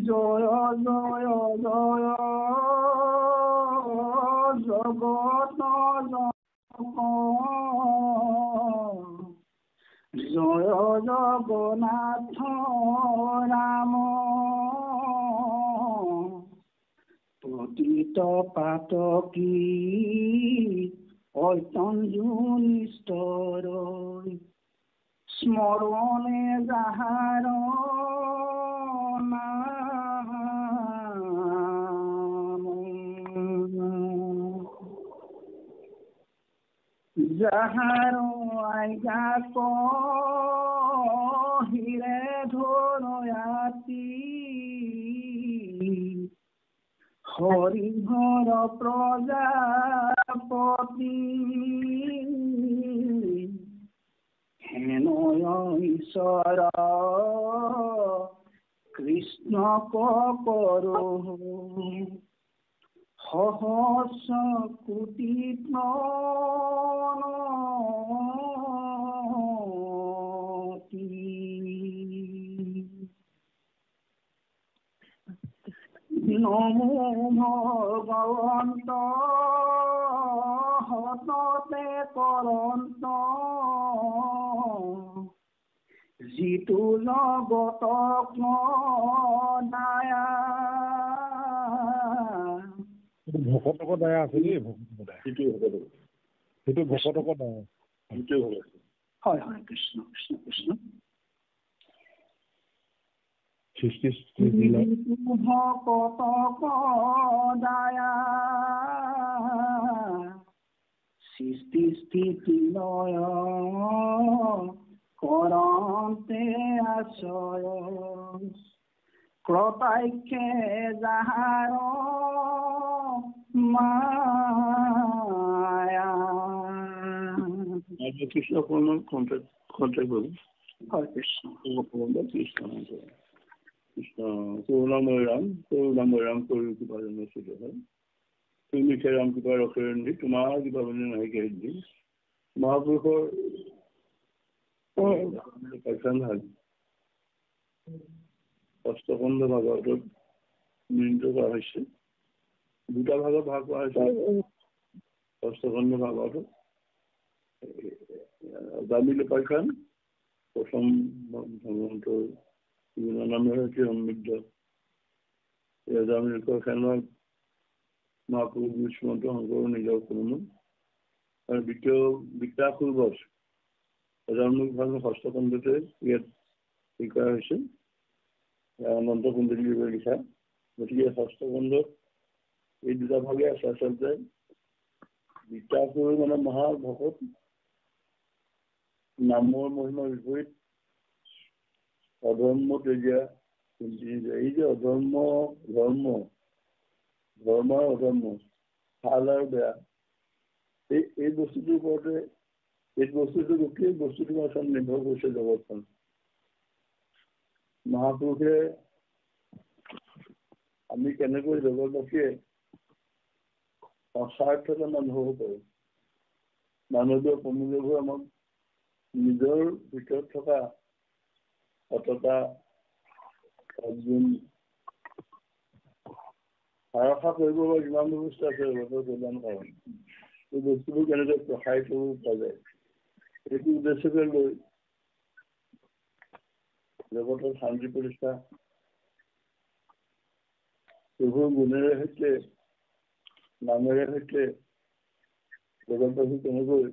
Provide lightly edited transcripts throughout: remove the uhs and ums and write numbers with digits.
জয় জয় জয় জগত জয় জগন্নাথ ৰাম পতিত পাতকী ঐতঞ্জুনিষ্টৰ স্মৰণে যাহাৰ যাহাৰ আজ্ঞা কহিৰে ধৰয়াতি হৰিহৰ প্ৰজাপতি হেনয় ঈশ্বৰ কৃষ্ণক কৰো সহস্ৰ কোটি প্ৰণতি নমো ভগৱন্ত হততে কৰন্ত যিটো জগতক দায়া ভকতক দায়া আছে দেই সেইটো ভকতক দায়া হয় হয় কৃষ্ণ কৃষ্ণ কৃষ্ণ ভকতক দায়া সৃষ্টি স্থিতি লয় কৰন্তে আশ্ৰয় কৃপাক্ষে যাহাৰ মায়া কৃষ্ণ কণ্টেক্ট করুন হয় কৃষ্ণ কৃষ্ণ কৃষ্ণ করুণাময় রাম করি কৃপা জন্মস্থিত হয় তুমি মিঠে রাম কৃপা রক্ষণ দি তোমাৰ কৃপা বন্ধু নাহিকে দি মহাপুৰুষৰ পাইখান ভাল অষ্টখণ্ড ভাগৱতত মিনিট কৰা হৈছে দুটা ভাগত ভাগ কৰা হৈছে অষ্টখণ্ড ভাগৱতত জামিল পাইখান প্ৰথম ভগৱন্তৰ নামেৰে সমৃদ্ধ জামিল পাইখানত মহাপুৰুষ শ্ৰীমন্ত শংকৰ নিজৰ কোনো আৰু দ্বিতীয় বিকাশুৰ বছ অজামিল ভাগ ষষ্ঠ খণ্ডতে ইয়াত হেৰি কৰা হৈছে অনন্ত কুণ্ডলী লিখা গতিকে ষষ্ঠ খণ্ডত এই দুটা ভাগে আছে আচলতে বিকাশুৰ মানে মহাভকত নামৰ মহিমাৰ বিপৰীত অধৰ্ম তেজীয়া এই যে অধৰ্ম ধৰ্ম আৰু অধৰ্ম ভাল আৰু বেয়া এই বস্তুটোৰ ওপৰতে এই বস্তুটো গোটেই বস্তুটো আচলতে নিৰ্ভৰ কৰিছে জগতখন মহাপুৰুষে আমি কেনেকৈ জগতবাসীয়ে অস্বাৰ্থতা মানুহ হ'ব পাৰোঁ মানৱীয় প্ৰমূল্যবোৰ আমাক নিজৰ ভিতৰত থকা সততা অৰ্জুন আৰক্ষা কৰিব পৰা যিমান ব্যৱস্থা আছে জগতৰ প্ৰদান কাৰণ এই বস্তুবোৰ কেনেকৈ প্ৰসাৰিত কৰিব পৰা যায় সেইটো উদ্দেশ্যকে লৈ জগতৰ শান্তি প্ৰতিষ্ঠা এইবোৰ গুণেৰে সৈতে নামেৰে সৈতে জগতবাসী কেনেকৈ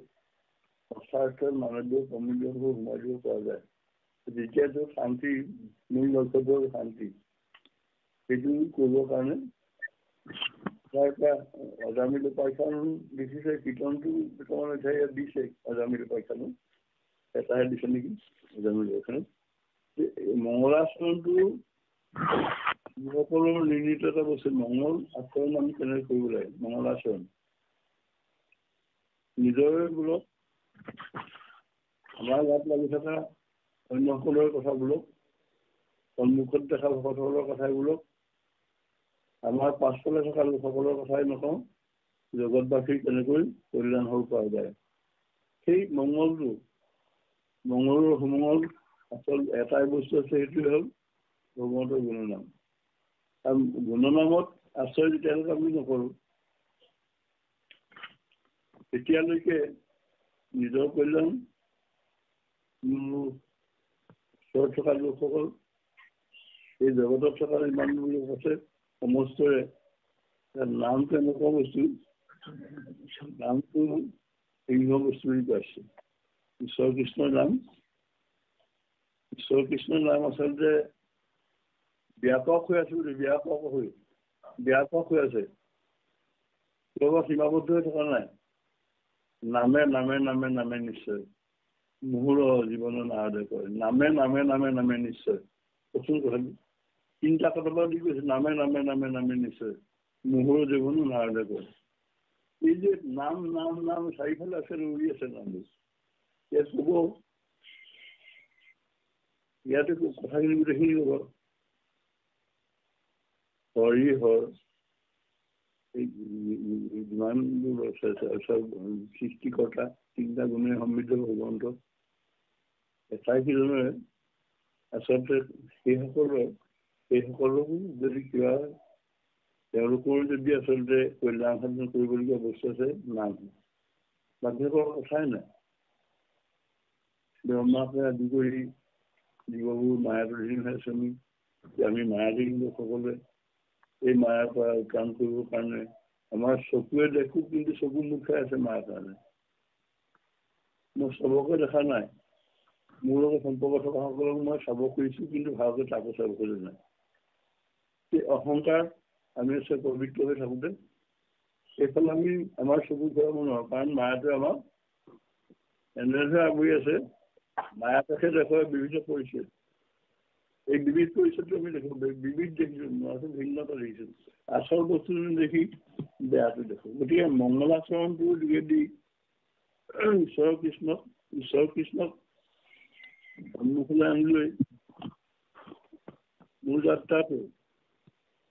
অস্বাৰ্থৰ মানৱীয় প্ৰমূল্যবোৰ সোমাই দিব পৰা যায় দ্বিতীয়টো শান্তি মূল লক্ষ্যটো শান্তি সেইটো কৰিবৰ কাৰণে অজামিল পাইখান লিখিছে কীৰ্তনটো বৰ্তমান এতিয়া ইয়াত দিছে অজামিল পাইখানো এটাহে দিছে নেকি অজামিল পাইখানত মংগলাচৰণটো যিসকলৰ নিৰ্ণিত এটা বস্তু মংগল আচৰণ আমি কেনেকৈ কৰিব লাগে মংগলাচৰণ নিজৰ বোলক আমাৰ গাত লাগি থকা অন্যসকলৰ কথাবোৰক সন্মুখত দেখা ভকতসকলৰ কথাবোৰক আমাৰ পাছফালে থকা লোকসকলৰ কথাই নকওঁ জগতবাসীৰ কেনেকৈ কল্যাণ হ'ব পৰা যায় সেই মংগলৰ সুমংগল আচল এটাই বস্তু আছে সেইটোৱে হ'ল ভগৱন্তৰ গুণনাম গুণনামত আশ্ৰয় যেতিয়ালৈকে আমি নকৰোঁ তেতিয়ালৈকে নিজৰ কল্যাণ ওচৰত থকা লোকসকল এই জগতত থকা ইমান লোক আছে সমস্তৰে নামটো এনেকুৱা বস্তু নামটো সিংহ বস্তু বুলি কৈছে ঈশ্বৰ কৃষ্ণৰ নাম আচলতে ব্যাপক হৈ আছে বুলি ব্যাপক হৈ আছে কেৱল সীমাবদ্ধ হৈ থকা নাই নামে নামে নামে নামে নিশ্চয় মুহুৰ জীৱনৰ নাৰদে কয় নামে নামে নামে নামে নিশ্চয় প্ৰথম কথা তিনিটা কথা দি কৈছে নামে নামে নামে নামে নিশ্চয় মুহুৰ জীৱনো নাৰদে কয় এই যে নাম নাম নাম চাৰিফালে আছে উৰি আছে নামবোৰ ইয়াত ক'ব ইয়াতে কথাখিনি গোটেইখিনি ক'ব হৰি হৰ এই যিমানবোৰ সৃষ্টিকৰ্তা তিনিটা গুণে সমৃদ্ধ ভগৱন্ত এটাইকেইজনে আচলতে সেইসকলকো যদি কিবা তেওঁলোকৰ যদি আচলতে কল্যাণ সাধন কৰিবলগীয়া বস্তু আছে নাম বাধ্যকৰ কথাই নাই ব্ৰহ্মাকে আদি কৰি জীৱবোৰ মায়াধীন হৈ আছে আমি মায়াধীন লোকসকলে এই মায়াৰ পৰা কাম কৰিবৰ কাৰণে আমাৰ চকুৱে দেখো কিন্তু চকু মুখাই আছে মায়াৰ কাৰণে মই চবকে দেখা নাই মোৰ লগত সম্পৰ্ক থকা সকলক মই চাব খুজিছোঁ কিন্তু ভালকৈ তাকো চাব খোজা নাই এই অহংকাৰ আমি পবিত্ৰ হৈ থাকোঁতে এইফালে আমি আমাৰ চকু ঘূৰাব নোৱাৰোঁ কাৰণ মায়াটোৱে আমাক এনেদৰে আগুৰি আছে মায়াকে দেখুৱাই বিভিন্ন পৰিস্থিতি এই বিবিধ পৰিস্থিতিটো আমি দেখোঁ বিবিধ দেখিছোঁ ভিন্নতা দেখিছোঁ আচল বস্তুটো দেখি বেয়াটো দেখোঁ গতিকে মংগলাচৰণটোৰ যোগেদি ঈশ্বৰ কৃষ্ণক সন্মুখলৈ আনি লৈ মোৰ যাত্ৰাটো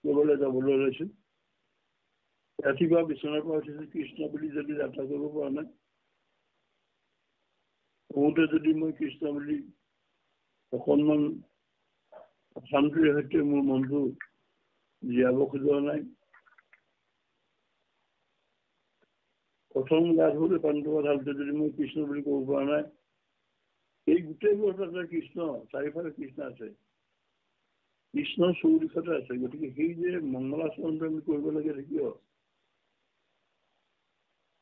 ক'বলৈ যাবলৈ লৈছোঁ ৰাতিপুৱা বিচনাৰ পৰা উঠিছোঁ কৃষ্ণ বুলি যদি যাত্ৰা কৰিব পৰা নাই কওঁতে যদি মই কৃষ্ণ বুলি অকণমান শান্তিৰ সৈতে মোৰ মনটো জীয়াব খোজা নাই প্ৰথম গা ধুবলৈ পানীটো ঢালতে যদি মই কৃষ্ণ বুলি ক'ব পৰা নাই এই গোটেইবোৰ তাতে কৃষ্ণ চাৰিওফালে কৃষ্ণ আছে কৃষ্ণৰ চৌদিশতে আছে গতিকে সেই যে মংগলাচৰণটো আমি কৰিব লাগে কিয়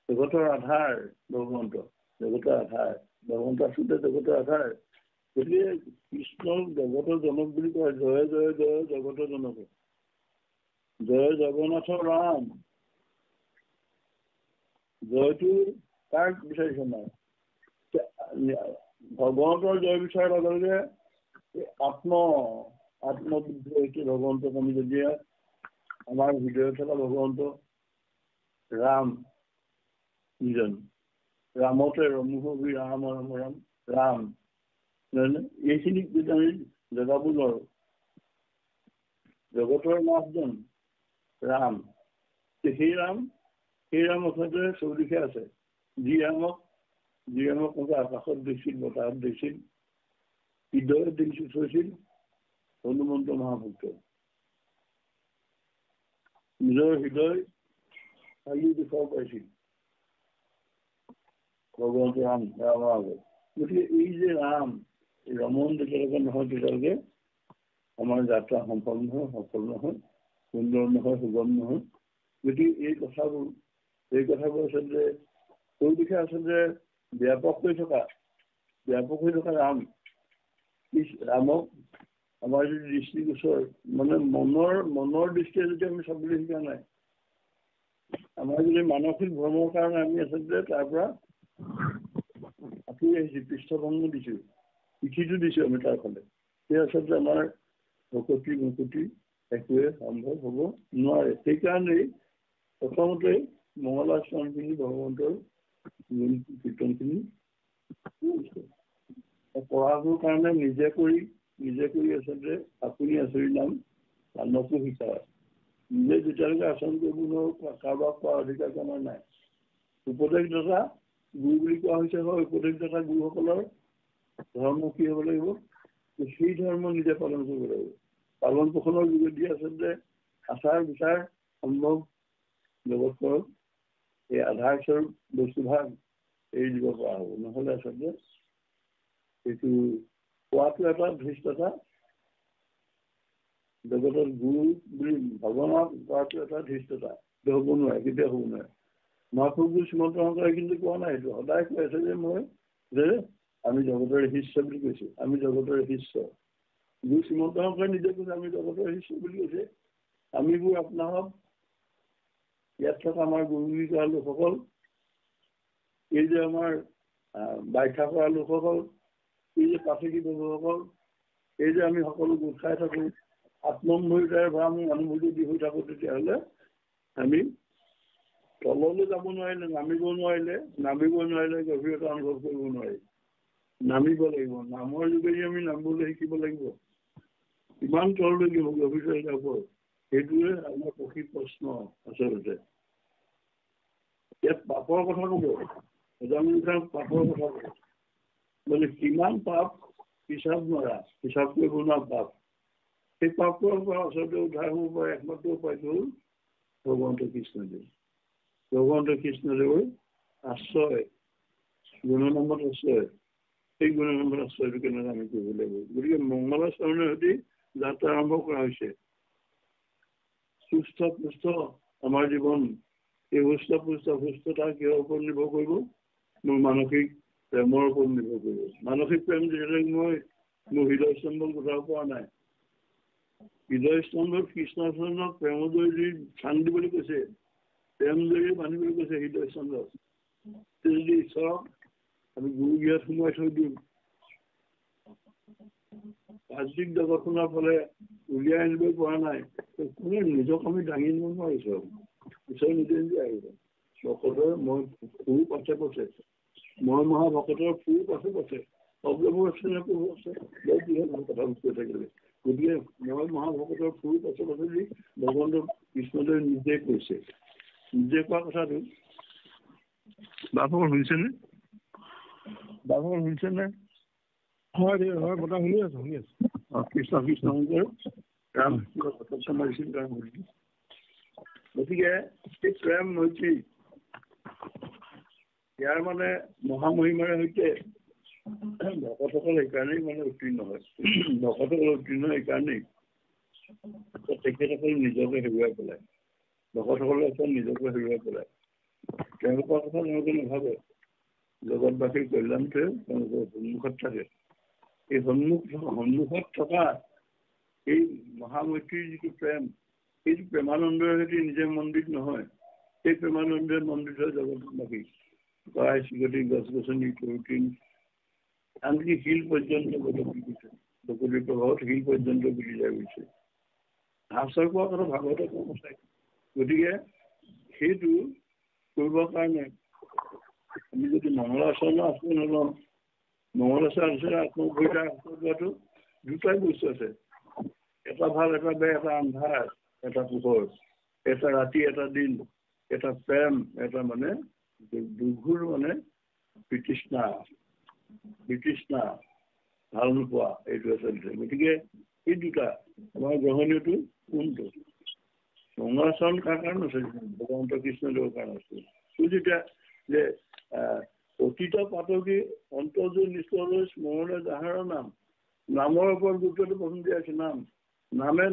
জগতৰ আধাৰ ভগৱন্ত আচলতে জগতৰ আধাৰ গতিকে কৃষ্ণক জগতৰ জনক বুলি কয় জয় জয় জয় জগতৰ জনক জয় জগন্নাথ ৰাম জয়টো কাক বিচাৰিছে নাই ভগৱন্তৰ জয় বিচাৰাৰ লগে লগে আত্মবুদ্ধি হৈছে ভগৱন্তক আমি যদি আমাৰ হৃদয়ত থকা ভগৱন্ত ৰাম নিজন ৰামতে ৰমুভি ৰাম ৰাম ৰাম ৰাম এইখিনিক যদি আমি জগাব নোৱাৰোঁ জগতৰ নাথজন ৰাম সেই ৰাম আচলতে চৌদিশে আছে যি ৰামক আকাশত দেখিছিল বতাহত দেখিছিল হৃদয়ত থৈছিল হনুমন্ত মহাভক্ত নিজৰ হৃদয় চাৰিও দিশৰ পাইছিল ভগৱন্ত ৰামৰ আগত গতিকে এই যে ৰাম ৰমন যেতিয়ালৈকে নহয় তেতিয়ালৈকে আমাৰ যাত্ৰা সফল নহয় সুন্দৰ নহয় সুগম নহয় গতিকে এই কথাবোৰ আচলতে চৌদিশে আচলতে ব্যাপক হৈ থকা ৰামক আমাৰ যদি দৃষ্টিগোচৰ মানে মনৰ দৃষ্টিৰে যদি আমি চাবলৈ শিকা নাই আমাৰ যদি মানসিক ভ্ৰমৰ কাৰণে আমি আচলতে তাৰ পৰা আঁতৰি আহিছোঁ পৃষ্ঠভংগ দিছোঁ পিঠিটো দিছোঁ আমি তাৰ ফালে সেই আচলতে আমাৰ মুকুতি একোৱে সম্ভৱ হ'ব নোৱাৰে সেইকাৰণেই প্ৰথমতে মংগলাচৰণখিনি ভগৱন্তৰ কীৰ্তনখিনি পঢ়াবোৰ কাৰণে নিজে কৰি আচলতে আপুনি আচৰি নাম আনকো শিকায় নিজে যেতিয়ালৈকে আচৰণ কৰিব নোৱাৰোঁ কাৰোবাক কোৱাৰ অধিকাৰ আমাৰ নাই উপদেশদাতা গুৰু বুলি কোৱা হৈছে হয় উপদেশদাতা গুৰুসকলৰ ধৰ্ম কি হ'ব লাগিব সেই ধৰ্ম নিজে পালন কৰিব লাগিব পালন পোষণৰ যোগেদি আচলতে আচাৰ বিচাৰ সম্ভৱ জগতৰ এই আধাৰস্বৰূপ বস্তুভাগ এৰি দিব পৰা হ'ব। নহ'লে আচলতে এইটো কোৱাটো এটা ধৃষ্টতা, জগতৰ গুৰু বুলি ভগৱানক কোৱাটো এটা ধৃষ্টতা। সেইটো হ'ব নোৱাৰে, কেতিয়াও হ'ব নোৱাৰে। মহাপ্ৰভু শ্ৰীমন্ত শংকৰে কিন্তু কোৱা নাই সেইটো। সদায় কৈ আছে যে আমি জগতৰ শিষ্য বুলি কৈছো, আমি জগতৰ শিষ্য। গুৰু শ্ৰীমন্ত শংকৰে নিজে কৈছে আমি জগতৰ শিষ্য বুলি কৈছে। আমিবোৰ আপোনাক ইয়াত থকা আমাৰ গুৰু বুলি কোৱা লোকসকল, এই যে আমাৰ ব্যাখ্যা কৰা লোকসকল, এই যে পাঠকি লোকসকল, এই যে আমি সকলো গোট খাই থাকো, আত্মমূৰ্তাৰে পৰা আমি অনুভূতি দি হৈ থাকো, তেতিয়াহ'লে আমি তললৈ যাব নোৱাৰিলে, নামিব নোৱাৰিলে গভীৰতা অনুভৱ কৰিব নোৱাৰি। নামিব লাগিব, নামৰ যোগেদি আমি নামিবলৈ শিকিব লাগিব। ইমান তললৈ দিব গভীৰতা যাব, সেইটোৱে আমাৰ প্ৰকৃত প্ৰশ্ন। আচলতে ইয়াত পাপৰ কথা ক'ব, পাপৰ কথা ক'ব মানে কিমান পাপ হিচাপ মৰা, হিচাপ কৰিব নোৱাৰা পাপ। সেই পাপৰ পৰা আচলতে উদ্ধাৰ হ'ব পাৰে একমাত্ৰ উপায়টো হ'ল ভগৱন্ত কৃষ্ণদেৱ। ভগৱন্ত কৃষ্ণদেৱৰ আশ্ৰয়, গুণনামত আশ্ৰয়, সেই গুণনামত আশ্ৰয়টো কেনেকৈ আমি কৰিব লাগিব। গতিকে মংগলাচৰণৰ সৈতে যাত্ৰা আৰম্ভ কৰা হৈছে। সুস্থ পুষ্ট আমাৰ জীৱন, এই সুস্থতা কিহৰ ওপৰত নিৰ্ভৰ কৰিব? মোৰ মানসিক প্ৰেমৰ ওপৰত নিৰ্ভৰ কৰিব। মানসিক প্ৰেম যিহেতু মই মোৰ হৃদয় স্তম্ভত ঘটাব পৰা নাই। হৃদয় স্তম্ভত কৃষ্ণচৰণক প্ৰেমৰ জৰিয়তে স্থান দিবলৈ কৈছে, প্ৰেম জৰিয়তে বান্ধিবলৈ কৈছে হৃদয় স্তম্ভত। যদি ঈশ্বৰক আমি গুৰু গৃহত সোমোৱাই থৈ দিওঁ, বাহ্যিক জগতখনৰ ফালে উলিয়াই আনিব পৰা নাই, কোনে নিজক আমি দাঙি নিব নোৱাৰিছো। ঈশ্বৰ নিজে নিজে আহিব। ভকতৰ মই ফুৰ পাছে পাছে, মই মহাভকতৰ ফুৰ পাছে পাছে, শব্দবোৰ আছে নে প্ৰভু আছে, কথা কৈ থাকিলে। গতিকে মই মহাভকতৰ ফুৰ পাছে পাছে যি ভগৱন্ত কৃষ্ণদেৱে নিজে কৈছে, নিজে কোৱা কথাটো বাপৰ শুনিছেনে? হয় কথা শুনি আছো। কৃষ্ণ শংকৰ ৰাম মাৰিছিল ৰাম। গতিকে এই প্ৰেম মৈত্ৰী ইয়াৰ মানে মহামহিমাৰ সৈতে ভকতসকল সেইকাৰণেই মানে উত্তীৰ্ণ হয়। ভকতসকল উত্তীৰ্ণ সেইকাৰণেই তেখেতসকল নিজকে হেৰুৱাই পেলায়। ভকতসকলে অকল নিজকে হেৰুৱাই পেলায়। তেওঁলোকৰ কথা তেওঁলোকে নাভাবে। জগতবাসীৰ কল্যাণটোৱে তেওঁলোকৰ সন্মুখত থাকে। এই সন্মুখত থকা এই মহামৈত্ৰীৰ যিটো প্ৰেম, সেইটো প্ৰেমানন্দৰ সৈতে নিজে মন্দিত নহয়। সেই প্ৰেমানন্দৰে মন্দিত হয় জগতবাসী। চৰাই চিৰিকটি, গছ গছনি, প্ৰকৃতি, আনকি শিল পৰ্যন্ত প্ৰকৃতিৰ প্ৰভাৱত শিল পৰ্যন্ত বিলি যাই গৈছে। আশ্ৰয় পোৱাৰ কথা ভাগৱতে কোৱা কথাই। গতিকে সেইটো কৰিবৰ কাৰণে আমি যদি মংগলাচৰণৰ আশ্ৰয় নলওঁ, মংগলাচৰণ আত্মভৰিতা আশ্ৰয় লোৱাটো দুটাই বস্তু আছে। এটা ভাল, এটা বেয়া, এটা আন্ধাৰ, এটা পোহৰ, এটা ৰাতি, এটা দিন, এটা প্ৰেম, এটা মানে দুঘূৰ মানে বিতৃষ্ণা, ভাল নোপোৱা, এইটো আচলতে। গতিকে এই দুটা আমাৰ গ্ৰহণীয়টো কোনটো? মংগলাচৰণ কাৰ কাৰণে আছে? ভগৱন্ত কৃষ্ণদেৱৰ কাৰণে আছে। যেতিয়া যে অতীত পাতকী অন্তৰ্জু নিষ্ঠলৈ স্মৰণে যাহাৰ নাম, নামৰ ওপৰত গুৰুত্বটো প্ৰথম দিয়া আছে। নামে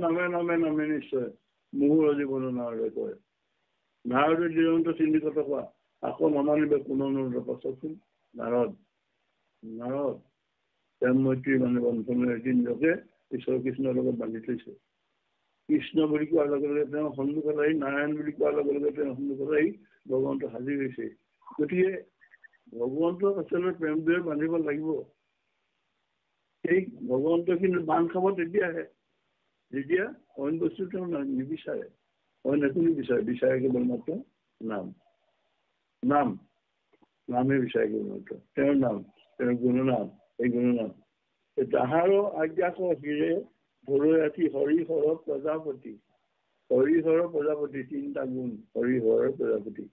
নিশ্চয় মুহুৰ জীৱন নাৰদে কয়। নাৰদে দিৰন্ত চিন্তিত কোৱা, আকৌ নামানিবে কোনো পাছকচোন। নাৰদ প্ৰেম মৈত্ৰী মানে বন্ধনে নিজকে ঈশ্বৰ কৃষ্ণৰ লগত বান্ধি থৈছে। কৃষ্ণ বুলি কোৱাৰ লগে লগে তেওঁ সন্মুখত আহি, নাৰায়ণ বুলি কোৱাৰ লগে লগে তেওঁ সন্মুখত আহি ভগৱন্ত হাজিৰ হৈছে। গতিকে ভগৱন্তক আচলতে প্ৰেমটোৱে বান্ধিব লাগিব। সেই ভগৱন্ত কিন্তু বান্ধ খাব তেতিয়াহে যেতিয়া অইন বস্তু তেওঁ নিবিচাৰে, অইন একো নিবিচাৰে। বিচাৰে কেৱল মাত্ৰ নামে বিচাৰে কেৱল মাত্ৰ তেওঁৰ নাম, তেওঁৰ গুণনাম। এই গুণনাম তাহাৰো আজ্ঞাক হিৰে ভৰৈ ৰাতি হৰিহৰ প্ৰজাপতি। তিনিটা গুণ, হৰিহৰ প্ৰজাপতি,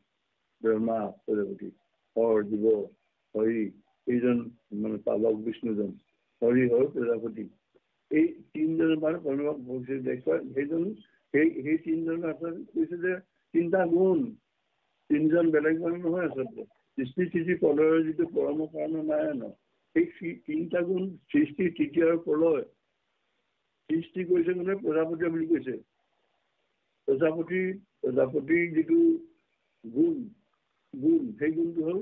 ব্ৰহ্মা প্ৰজাপতি, হৰ জীৱ, হৰি এইজন মানে পালক বিষ্ণুজন, হৰিহৰ প্ৰজাপতি। এই তিনিজনৰ মানে প্ৰণৱক দেখুৱাই সেইজন সেই তিনিজন আচলতে কৈছে যে তিনিটা গুণ, তিনিজন বেলেগ মানুহ নহয় আচলতে। সৃষ্টি স্থিতি প্ৰলয়ৰ যিটো পৰম কাৰণ নাৰায়ণ, সেই তিনিটা গুণ সৃষ্টি স্থিতি আৰু প্ৰলয়। সৃষ্টি কৰিছে মানে প্ৰজাপতি বুলি কৈছে। প্ৰজাপতিৰ যিটো গুণ সেই গুণটো হ'ল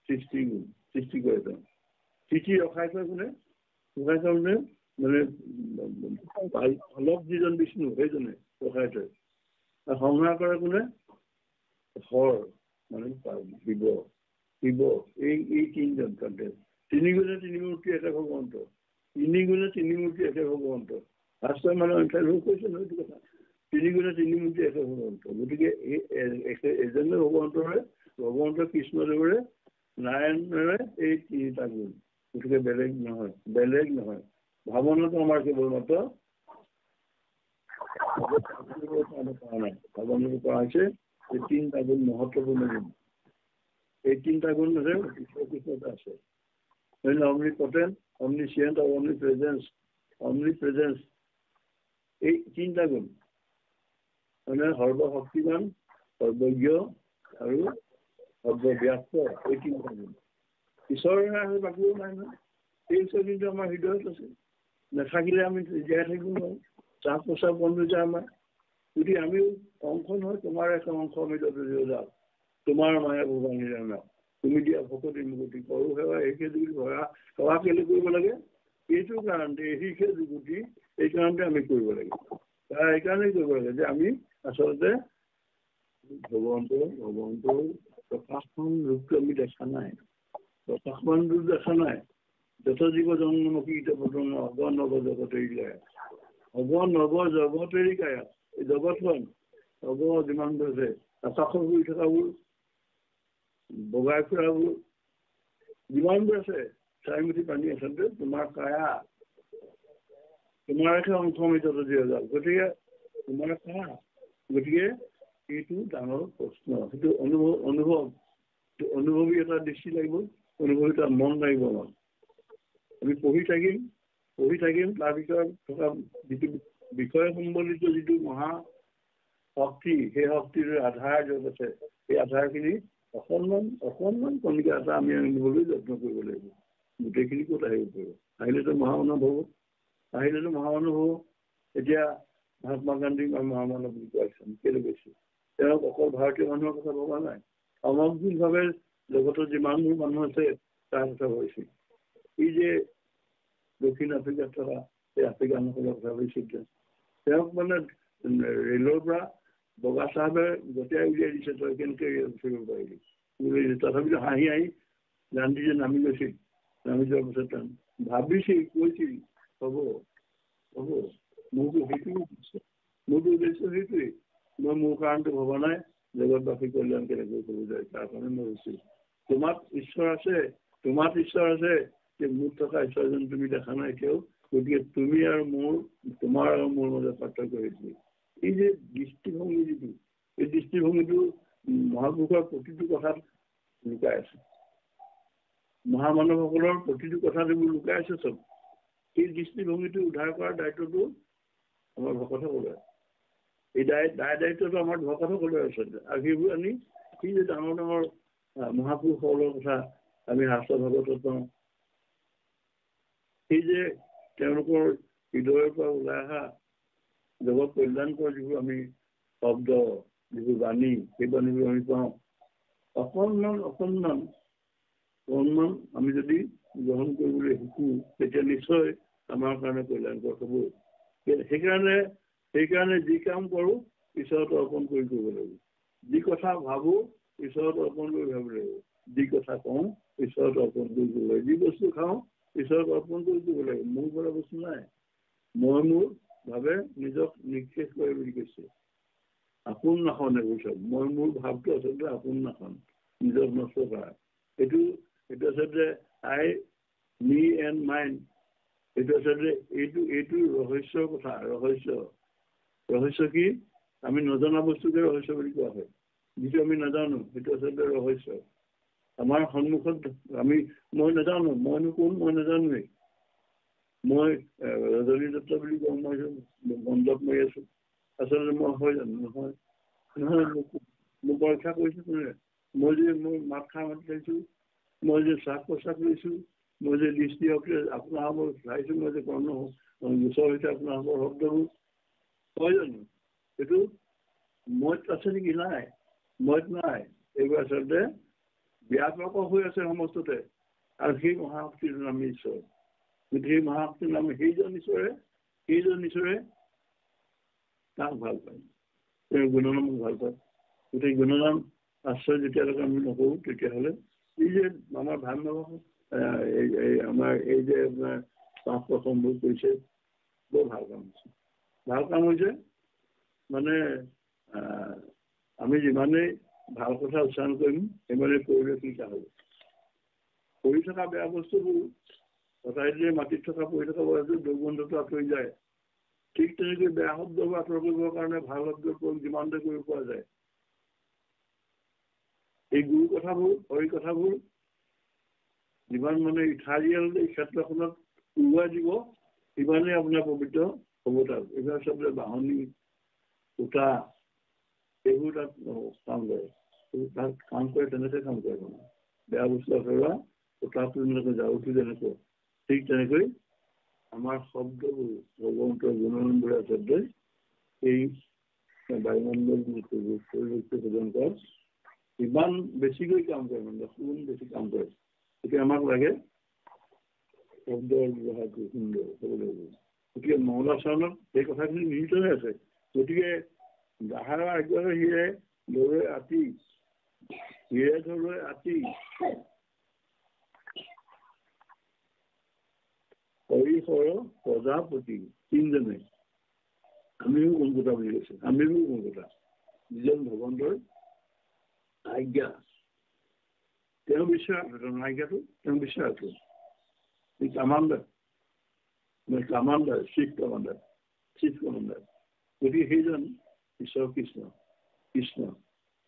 সৃষ্টি গুণ, সৃষ্টি কৰে তেওঁ। স্থিতি ৰখাই থয় কোনে? ৰখাই থয় মানে অলপ যিজন বিষ্ণু সেইজনে ৰখাই থয়। আৰু সংহাৰ কৰে কোনে? হৰ মানে শিৱ। এই তিনিজন তাতে তিনিগুণে তিনিমূৰ্তি একে ভগৱন্ত, তিনিগুণে তিনিমূৰ্তি একে ভগৱন্ত। শাস্ত্ৰৰ মানে অন্যান্য কৈছে নহয় এইটো কথা, তিনিগুণে তিনিমূৰ্তি একে ভগৱন্ত। গতিকে এজনে ভগৱন্ত কৃষ্ণদেৱৰে নাৰায়ণৰে এই তিনিটা গুণ। গতিকে বেলেগ নহয়। ভাৱনাটো আমাৰ কেৱল মাত্ৰ ভাৱনাটো কৰা হৈছে এই তিনিটা গুণ মহত্বপূৰ্ণ গুণ। এই তিনিটা গুণ আছে ঈশ্বৰ আছে। omnipotent, omniscient আৰু omnipresence। এই তিনিটা গুণ মানে সৰ্বশক্তিমান, সৰ্বজ্ঞ আৰু সৰ্বব্যাপ্ত। এই তিনিটা গুণ ঈশ্বৰৰ নাই, বাকীও নাই নহয়। এই ঈশ্বৰ কিন্তু আমাৰ হৃদয়ত আছে। নাথাকিলে আমি জীয়াই থাকিব নোৱাৰোঁ। শ্বাস প্ৰশ্বাস বন্ধ যায় আমাৰ। যদি আমিও অংশ নহয়, তোমাৰ এটা অংশ আমি যাওঁ। তোমাৰ মায়া ভগৱানী জানা, তুমি দিয়া ভকতি মুকতি কৰো সেৱা এইকে যদি সেৱা কেলে কৰিব লাগে? এইটো কাৰণতে এইকে যুগুতি এই কাৰণতে আমি কৰিব লাগে। এইকাৰণেই কৰিব লাগে যে আমি আচলতে ভগৱন্তৰ প্ৰকাশমান ৰূপটো আমি দেখা নাই। প্ৰকাশমান ৰূপ দেখা নাই। যত জীৱ জন্মমুখী অগণৱ জগতেৰিকায়া, অগণৱ জগতেৰিকায়া। এই জগতখন অগ যিমানবোৰ আছে, আকাশত শুই থকাবোৰ, বগাই ফুৰাবোৰ, যিমানবোৰ আছে, চাৰিমুঠি পানী আচলতে তোমাৰ কায়া, তোমাৰহে অংশ ভিতৰত দিয়া যাওক। গতিকে তোমাৰ কায়া, গতিকে এইটো ডাঙৰ প্ৰশ্ন। সেইটো অনুভৱী এটা দৃষ্টি লাগিব, অনুভৱী এটা মন লাগিব। আমাৰ আমি পঢ়ি থাকিম তাৰ ভিতৰত থকা যিটো বিষয় সম্বলিত যিটো মহা শক্তি, সেই শক্তিৰ আধাৰ য'ত আছে, সেই আধাৰখিনি অকণমান কণিকা এটা আমি আনিবলৈ যত্ন কৰিব লাগিব। গোটেইখিনি ক'ত আহিব পাৰিব? আহিলেতো মহামানৱ হ'ব। এতিয়া মহাত্মা গান্ধীক মহামানৱ বুলি কোৱাইছে, কেলৈ কৈছে? তেওঁক অকল ভাৰতীয় মানুহৰ কথা ভবা নাই, সামগ্ৰিকভাৱে জগতৰ যিমানবোৰ মানুহ আছে তাৰ কথা ভাবিছিল। এই যে দক্ষিণ আফ্ৰিকাত থকা সেই আফ্ৰিকানসকলৰ কথা ভাবিছিল। তেওঁক মানে ৰেলৰ পৰা বগা চাহাবে গতিয়াই উলিয়াই দিছে, তই কেনেকৈ কৰিব পাৰিবি? তথাপিতো হাঁহি গান্ধীজী নামি গৈছিল। নামি যোৱাৰ পিছত ভাবিছিল, কৈছিল হ'ব। মোৰতো উদ্দেশ্য সেইটোৱেই। মই মোৰ কাৰণটো ভবা নাই, জগতবাসী কল্যাণ কেনেকৈ কৰিব যায় তাৰ কাৰণে মই হৈছিল। তোমাত ঈশ্বৰ আছে, যে মোৰ থকা ঈশ্বৰজন তুমি দেখা নাই এতিয়াও। গতিকে তুমি আৰু তোমাৰ আৰু মোৰ মাজত পাৰ্থক্য হৈছিল। এই যে দৃষ্টিভংগী যিটো, এই দৃষ্টিভংগীটো মহাপুৰুষৰ প্ৰতিটো কথাত লুকাই আছে। মহামানৱসকলৰ প্ৰতিটো কথাত এইবোৰ লুকাই আছে চব। এই দৃষ্টিভংগীটো উদ্ধাৰ কৰাৰ দায়িত্বটো আমাৰ ভকতসকলৰ। এই দায়িত্বটো আমাৰ ভকতসকলৰ আছে। আৰু সেইবোৰ আমি সেই যে ডাঙৰ মহাপুৰুষসকলৰ কথা আমি শাস্ত্ৰ ভাগৱতত পাওঁ। সেই যে তেওঁলোকৰ হৃদয়ৰ পৰা ওলাই অহা জগত কল্যাণকৰ যিবোৰ আমি শব্দ, যিবোৰ বাণী, সেই বাণীবোৰ আমি পাওঁ। অকণমান আমি যদি গ্ৰহণ কৰিবলৈ শিকো, তেতিয়া নিশ্চয় আমাৰ কাৰণে কল্যাণকৰ হ'ব। সেইকাৰণে যি কাম কৰোঁ ঈশ্বৰত অৰ্পণ কৰিব লাগিব। যি কথা ভাবোঁ ঈশ্বৰত অৰ্পণ কৰি ভাবিব লাগিব। যি কথা কওঁ ঈশ্বৰত অৰ্পণ কৰিব লাগিব। যি বস্তু খাওঁ ঈশ্বৰত অৰ্পণ কৰি দিব লাগিব। মোৰ পৰা বস্তু নাই। মই মোৰ ভাৱে নিজক নিক্ষেপ কৰে বুলি কৈছে। আপোন নাখন এইবোৰ চব। মই মোৰ ভাৱটো আচলতে আপোন নাখন, নিজক নষ্ট কৰা। এইটো আচলতে মি এণ্ড মাইণ্ড। এইটো আচলতে এইটো ৰহস্যৰ কথা। ৰহস্য কি? আমি নজনা বস্তুকে ৰহস্য বুলি কোৱা হয়। যিটো আমি নাজানো সেইটো আচলতে ৰহস্য। আমাৰ সন্মুখত মই নাজানো, মইনো কোন মই নাজানোৱেই। মই ৰজনী দত্ত বুলি কওঁ, মই মণ্ডপ মাৰি আছো। আচলতে মই হয় জানো নহয় নহয় মোক পৰীক্ষা কৰিছোঁ কোনে মই যে মই মাত খাই মাতি খাইছোঁ মই যে শ্বাস প্ৰশ্বাস লৈছোঁ মই যে দৃষ্টি আপোনালোকৰ চাইছোঁ মই যে কৰ্ণ গোচৰ হৈছে আপোনালোকৰ শব্দবোৰ হয় জানো এইটো মইত আছে নেকি নাই মইত নাই এইবোৰ আচলতে ব্যাপক হৈ আছে সমস্ততে আৰু সেই মহাশক্তিৰ নাম ঈশ্বৰ গতিকে সেই মহাশক্তিৰ নাম সেইজন ঈশ্বৰে তাক ভাল পায় তেওঁ গুণনামক ভাল পায় গতিকে গুণনাম আশ্ৰয় যেতিয়ালৈকে আমি নকৰোঁ তেতিয়াহ'লে এই যে আমাৰ ভাল নল'ব আমাৰ এই যে আপোনাৰ পাঁচ প্ৰথমবোৰ কৰিছে বৰ ভাল কাম হৈছে মানে আমি যিমানেই ভাল কথা উচ্চাৰণ কৰিম সিমানেই পৰিলক্ষিত হ'ব পৰি থকা বেয়া বস্তুবোৰ সদায় যে মাটিত থকা পৰি থকা বস্তুটো দুৰ্গন্ধটো আঁতৰি যায় ঠিক তেনেকৈ বেয়া শব্দবোৰ আঁতৰ কৰিবৰ কাৰণে ভাল শব্দৰ প্ৰয়োগ যিমানতে কৰিব পৰা যায় এই গুৰু কথাবোৰ হৰি কথাবোৰ যিমান মানে ইথাৰিয়েল এই ক্ষেত্ৰখনত উৰুৱাই দিব সিমানেই আপোনাৰ পবিত্ৰ হ'ব তাত এইবিলাক চব বাহনী সূতা এইবোৰ তাত কাম কৰে তাত কাম কৰে তেনেকৈ কাম কৰে মানে বেয়া বস্তু আঁতৰোৱা সূতাটো যেনেকৈ জাৰুটো যেনেকৈ ঠিক তেনেকৈ আমাৰ শব্দবোৰ ভগৱন্তৰ গুণনবোৰ আচলতে এই বায়ুমণ্ডল পৰিৱেশটো প্ৰদান কৰাত ইমান বেছিকৈ কাম কৰে মানে 10 গুণ বেছি কাম কৰে গতিকে আমাক লাগে শব্দৰ ব্যৱহাৰটো সুন্দৰ হ'ব লাগিব গতিকে মংগলাচৰণত এই কথাখিনি নিহিত হৈ আছে গতিকে জাহাৰৰ আজ্ঞাৰে হিৰে লৰে আতি হিৰে ধৰে আতি হৰিহৰ প্ৰজাপতি তিনিজনে আমিও কোনকোটা বুলি কৈছে আমিও কোনকোটা যিজন ভগৱন্তৰ আজ্ঞা তেওঁ বিশ্বাস আজ্ঞাটো তেওঁ বিশ্বাসটো কামাণ্ডাৰ চিফ কমাণ্ডাৰ গতিকে সেইজন ঈশ্বৰ কৃষ্ণ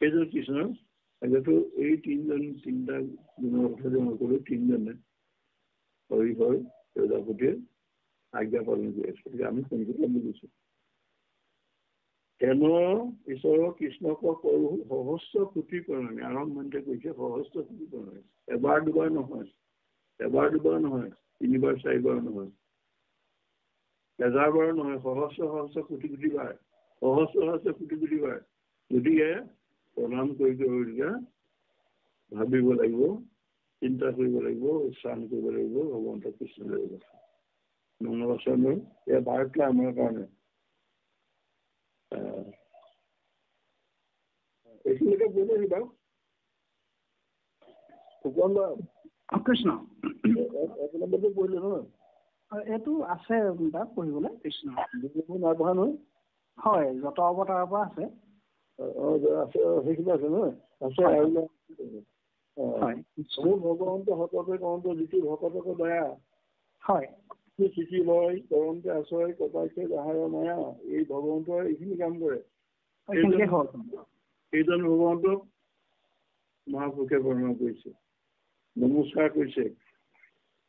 সেইজন কৃষ্ণৰ আজ্ঞাটো এই তিনিটা গুণৰ কথা যে মই ক'লো তিনিজনে হৰিহৰ প্ৰজাপতিয়ে আজ্ঞা পালন কৰি আছে গতিকে আমি কোনকোটা বুজিছোঁ তেন ঈশ্বৰ কৃষ্ণক কৰো সহস্ৰ কোটি প্ৰণামী আৰম্ভণিতে কৈছে সহস্ৰ কোটি প্ৰণামী এবাৰ দুবাৰ নহয় 3বাৰ 4বাৰ নহয় 1000 বাৰ নহয় সহস্ৰ কোটি বাৰ সহস্ৰ কোটি বাৰ গতিকে প্ৰণাম কৰি ভাবিব লাগিব চিন্তা কৰিব লাগিব উচ্চাৰণ কৰিব লাগিব ভগৱন্ত কৃষ্ণৰ কথা মংগলাচৰণৰ এই বাৰ্তা আমাৰ কাৰণে এইখিনিকে বলে বাৰু কৃষ্ণ এক নম্বৰতে পঢ়িলে নহয় এইটো আছে তাত পঢ়িবলৈ কৃষ্ণ নপঢ়া নহয় হয় যত অৱতাৰৰ পৰা আছে আছে সেইখিনি আছে নহয় আছে আৰু ভগৱন্ত সততে কওঁতে যিটো ভকতক দয়া হয় চিঠি লয় কৰন্তে আশ্ৰয় কটাইছে যাহাৰ মায়া এই ভগৱন্তৰ এইখিনি কাম কৰে এইজন ভগৱন্তক মহাপুৰুষে বৰ্ণনা কৰিছে নমস্কাৰ কৰিছে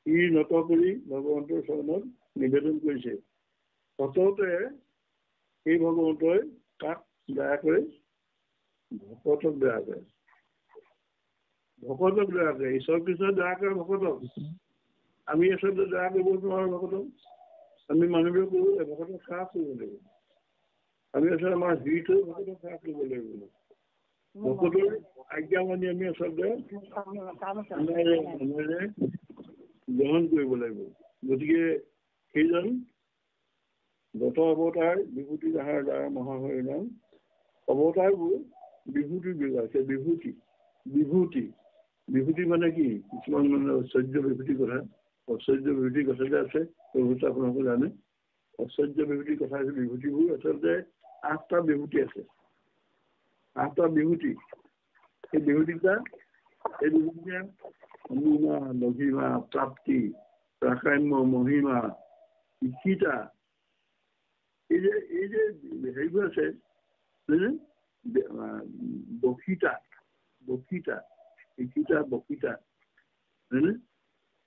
ই নত কৰি ভগৱন্তৰ চৰণত নিবেদন কৰিছে সততে এই ভগৱন্তই তাক দয়া কৰে ভকতক দয়া কৰে ঈশ্বৰ কৃষ্ণ দয়া কৰে ভকতক আমি আচলতে দয়া কৰিব নোৱাৰোঁ ভকতক আমি মানুহবোৰে কৰোঁ ভকতক সাহ কৰিব লাগিব আমি আচলতে আমাৰ ভিৰটো ভকতক সাহ কৰিব লাগিব ভকতৰ আজ্ঞা মানি আমি আচলতে গ্ৰহণ কৰিব লাগিব গতিকে সেইজন যত অৱতাৰ বিভূতি যাহাৰ দ্বাৰা মহাহৰি নাম অৱতাৰবোৰ বিভূতি আছে বিভূতি মানে কি কিছুমান মানে ঐশ্বৰ্য বিভূতিৰ কথা ঐশ্বৰ্য বিভূতিৰ কথাতে আছে প্ৰভুত্ব আপোনালোকে জানে ঐশ্বৰ্য বিভূতিৰ কথা আছে বিভূতিবোৰ আচলতে 8টা বিভূতি আছে 8টা বিভূতি এই বিভূতিকেইটা অনুমা লঘিমা প্ৰাপ্তি প্ৰাকাম্য মহিমা ইক্ষিতা এই যে হেৰিবোৰ আছে বক্তৃতা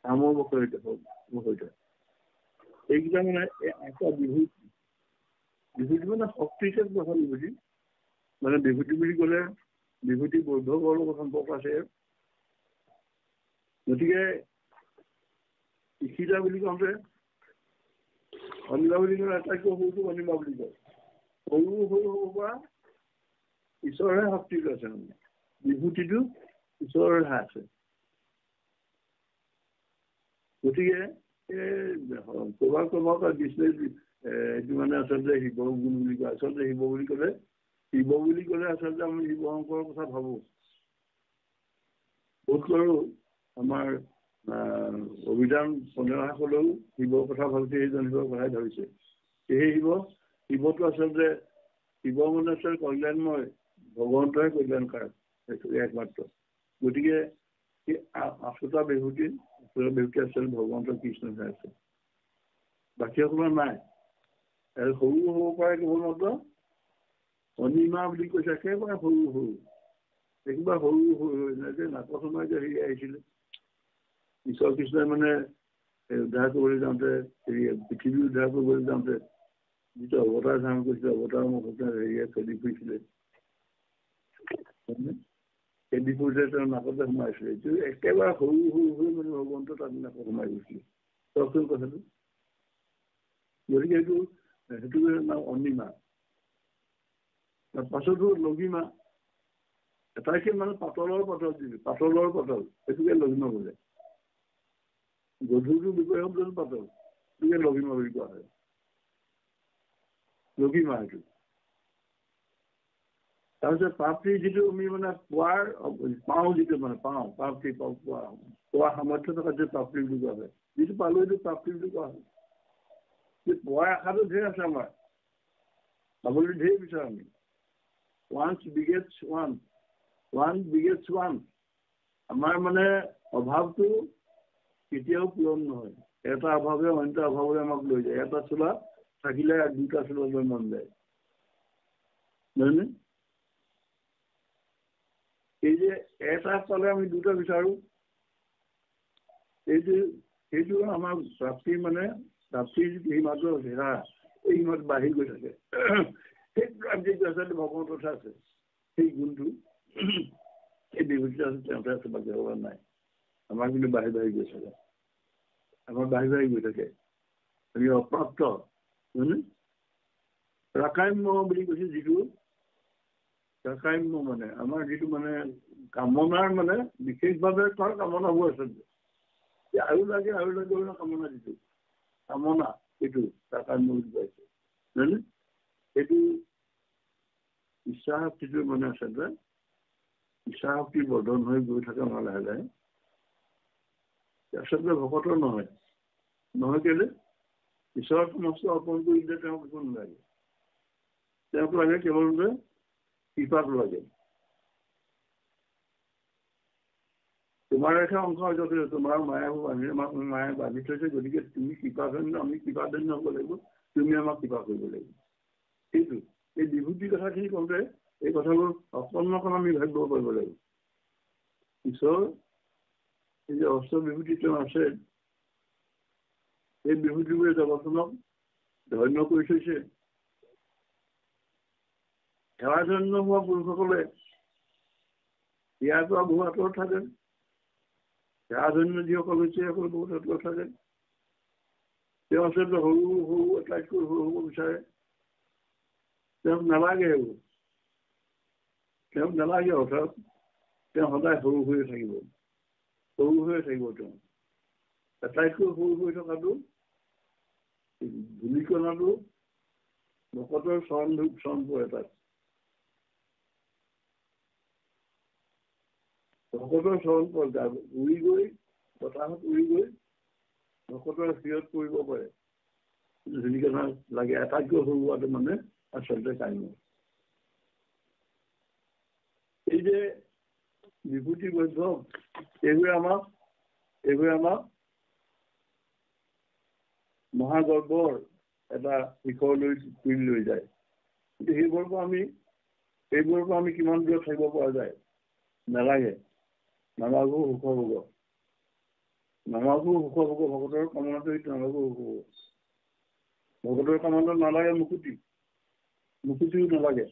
কামৰ বক্তৃতা এইকেইটা মানে 8টা বিভূতি বিভূতি মানে শক্তিকে কথা বিভূতি মানে বিভূতি বুলি ক'লে বিভূতি বৌদ্ধকৰ লগত সম্পৰ্ক আছে গতিকে ইশিতা বুলি কওঁতে অনিমা বুলি ক'লে আটাইতকৈ সৰুটো অনিমা বুলি কয় সৰু সৰু হ'ব পৰা ঈশ্বৰহে শক্তিটো আছে মানে বিভূতিটো ঈশ্বৰৰহে আছে গতিকে ক'ৰবাত বিষ্ণু এইটো মানে আচলতে শিৱ গুণ বুলি কয় আচলতে শিৱ বুলি ক'লে আচলতে আমি শিৱ শংকৰৰ কথা ভাবোঁ বোধ কৰোঁ আমাৰ অভিধান পঞ্চমসকলেও শিৱৰ কথা ভাবিছে সেইজন শিৱৰ কথাই ধৰিছে সেই শিৱটো আচলতে শিৱ মানে আচলতে কল্যাণময় ভগৱন্তৰে কল্যাণকাৰক সেইটো একমাত্ৰ গতিকে সেই আঠটা বিভূতি আচলতে ভগৱন্ত কৃষ্ণহে আছে বাকী অকণমান নাই আৰু সৰু হ'ব পাৰে কেৱল মাত্ৰ অনিমা বুলি কৈছে একেবাৰে সৰু একেবাৰে সৰু যে নাকৰ সময় যে হেৰি আহিছিলে ঈশ্বৰ কৃষ্ণই মানে উদ্ধাৰ কৰিবলৈ যাওঁতে হেৰি পৃথিৱী উদ্ধাৰ কৰিবলৈ যাওঁতে যিটো অৱতাৰ ধাৰণ কৰিছিলে অৱতাৰৰ মুখতে হেৰিয়ে খেদি ফুৰিছিলে খেদি ফুৰোতে তেওঁ নাকতে সোমাইছিলে এইটো একেবাৰে সৰু মানে ভগৱন্ত তাত নাকত সোমাই গৈছিলে চাওকচোন কথাটো গতিকে সেইটো নাম অনিমা পাছতো লঘিমা এটাইকে মানে পাতলৰ পাতল সেইটোকে লঘিমা বোলে গধুৰটো বিপৰীত শব্দটো পাতল সেইটোকে লঘিমা বুলি কোৱা হয় লঘিমা সেইটো তাৰপিছত প্ৰাপ্তি যিটো আমি মানে পাওঁ যিটো মানে প্ৰাপ্তি পোৱা সামৰ্থ্য থকা যিটো প্ৰাপ্তি বুলি কোৱা হয় যিটো পালোঁ সেইটো প্ৰাপ্তি বুলি কোৱা হয় পোৱাৰ আশাটো ঢেৰ আছে আমাৰ পাবলৈ ঢেৰ বিচাৰোঁ আমি ওৱান বিগেটছ ওৱান আমাৰ মানে অভাৱটো কেতিয়াও পূৰণ নহয় এটা অভাৱে অন্য অভাৱলৈ আমাক লৈ যায় এটা চোলা থাকিলে দুটা চোলালৈ মন যায় নহয়নে এই যে এটা পালে আমি দুটা বিচাৰোঁ সেইটো আমাৰ প্ৰাপ্তিৰ মানে প্ৰাপ্তিৰ সীমাটো হেৰা এই সীমাত বাঢ়ি গৈ থাকে সেই প্ৰাপ্তিটো আচলতে ভগৱন্তৰ কথা আছে সেই গুণটো এই বিভূতিটো আছে তেওঁতে আছে বাকী ভগৱান নাই আমাৰ কিন্তু বাঢ়ি গৈ থাকে আমাৰ বাঢ়ি গৈ থাকে আমি অপ্ৰাপ্ত হয়নে ৰাকাম্য বুলি কৈছে যিটো ৰাকাম্য মানে আমাৰ যিটো মানে কামনাৰ মানে বিশেষভাৱে তাৰ কামনাবোৰ আছে আৰু লাগে কামনা যিটো কামনা সেইটো ৰাকাম্য বুলি কৈছে হয়নে সেইটো ইচ্ছা শক্তিটো মানে আচলতে ইচ্ছা শক্তি বৰ্ধন হৈ গৈ থাকে আমাৰ লাহে লাহে আচলতে ভকতৰ নহয় কেলে ঈশ্বৰৰ সমস্ত অৰ্পণ কৰি দিলে তেওঁক একো নালাগে তেওঁক লাগে কেৱল যে কৃপাটো লাগে তোমাৰ এটা অংশ যথেষ্ট তোমাৰ মায়ে বান্ধি থৈছে গতিকে তুমি কৃপাধন্য আমি কৃপাধন্য হ'ব লাগিব তুমি আমাক কৃপা কৰিব লাগিব সেইটো এই বিভূতিৰ কথাখিনি কওঁতে এই কথাবোৰ অকণমান আমি ভাবিব পাৰিব লাগিব ঈশ্বৰ এই যে অষ্ট বিভূতি তেওঁ আছে এই বিভূতিবোৰে জগতখনক ধন্য কৰি থৈছে সেৱা ধন্য হোৱা পুৰুষসকলে ইয়াৰ পৰা বহু আঁতৰত থাকে সেৱা ধন্য যিসকল হৈছে সেইসকল বহুত আঁতৰত থাকে তেওঁ আচলতে সৰু আটাইতকৈ সৰু হ'ব বিচাৰে তেওঁক নালাগে অৰ্থাৎ তেওঁ সদায় সৰু হৈয়ে থাকিব তেওঁ আটাইতকৈ সৰু হৈ থকাটো ধূলিকণাটো ভকতৰ চৰণ পৰে তাত ভকতৰ চৰণ পৰে উৰি গৈ বতাহত উৰি গৈ ভকতৰ শিৰত পৰিব পাৰে ধূলিকণা লাগে আটাইতকৈ সৰু হোৱাটো মানে আচলতে কাম্য এই যে বিভূতি বৈভৱ এইবোৰে আমাক মহাগৰ্ভৰ এটা শিখৰলৈ তুলি লৈ যায় কিন্তু সেইবোৰৰ পৰা আমি কিমান দূৰত থাকিব পৰা যায় নালাগে নালাগো সুখ ভোগ ভকতৰ কামনাটো এইটো নালাগো সুখ ভোগ ভকতৰ কামনাটো নালাগে মুকুতি মুকুতিও নালাগে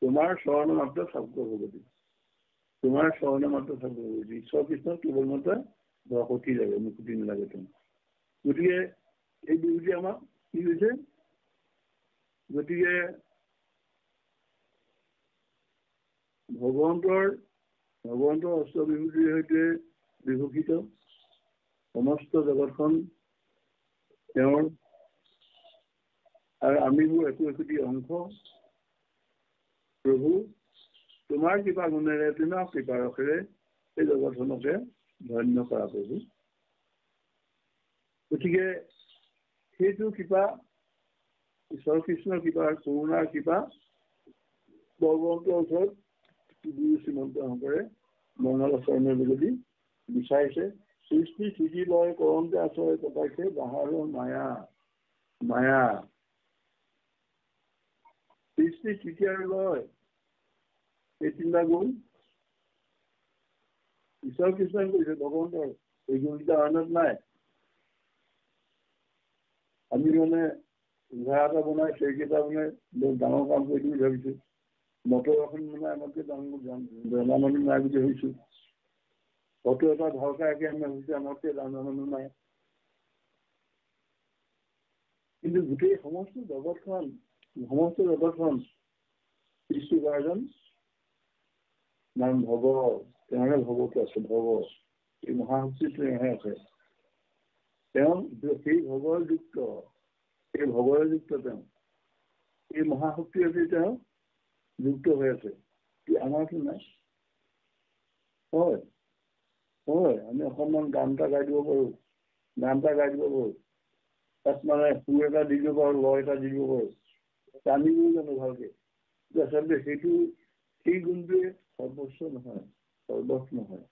তোমাৰ চৰণ মাত্ৰ চাব্দ ভগৱতী তোমাৰ চৰণ মাত্ৰ চাব্দ ভগৱতী ঈশ্বৰ কৃষ্ণ কেৱল মাত্ৰ ভকতি লাগে মুকুতি নালাগে তোমাৰ গতিকে এই বিভূতি আমাক কি হৈছে গতিকে ভগৱন্তৰ অষ্টবিভূতিৰ সৈতে বিভূষিত সমস্ত জগতখন তেওঁৰ আৰু আমিবোৰ একোটি অংশ প্ৰভু তোমাৰ কৃপা গুণেৰে তোমাৰ কৃপা ৰসেৰে এই জগতখনকে ধন্য কৰা প্ৰভু গতিকে সেইটো কৃপা ঈশ্বৰ কৃষ্ণৰ কৃপা কৰুণাৰ কৃপা ভগৱন্তৰ ওচৰত গুৰু শ্ৰীমন্ত শংকৰে মংগল আচৰণৰ যোগেদি বিচাৰিছে সৃষ্টি স্থিতি লয় কৰন্তে আচৰে কটাইছে বাহাৰৰ মায়া সৃষ্টি স্থিতি আৰু লয় এই তিনিটা গুণ ঈশ্বৰ কৃষ্ণই কৈছে ভগৱন্তৰ এই গুণকেইটা অন্যত নাই আমি মানে ঘৰ এটা বনাই সেইকেইটা মানে বহুত ডাঙৰ কাম কৰি বুলি ভাবিছো মটৰ এখন মানে আমাতকৈ ডাঙৰ জনা মানুহ নাই বুলি ভাবিছো ফটো এটা ধৰকাৰকে আমি ভাবিছো আমাতকৈ ডাঙৰ মানুহ নাই কিন্তু গোটেই সমস্ত জগতখন সৃষ্টি কৰাজন নাম ভৱ তেওঁৰে ভৱটো আছে ভৱ এই মহাশক্তি তেওঁহে আছে তেওঁ সেই ভৱৰ যুক্ত তেওঁ এই মহাশক্তি আছে তেওঁ যুক্ত হৈ আছে আমাৰতো নাই হয় আমি অকণমান গান এটা গাই দিব পাৰোঁ তাত মানে সুৰ এটা দি দিব পাৰোঁ লয় এটা দি দিব পাৰোঁ জানিবও জানো ভালকে আচলতে সেই গুণটোৱে সৰ্বস্ব নহয় সৰ্বস্ব নহয়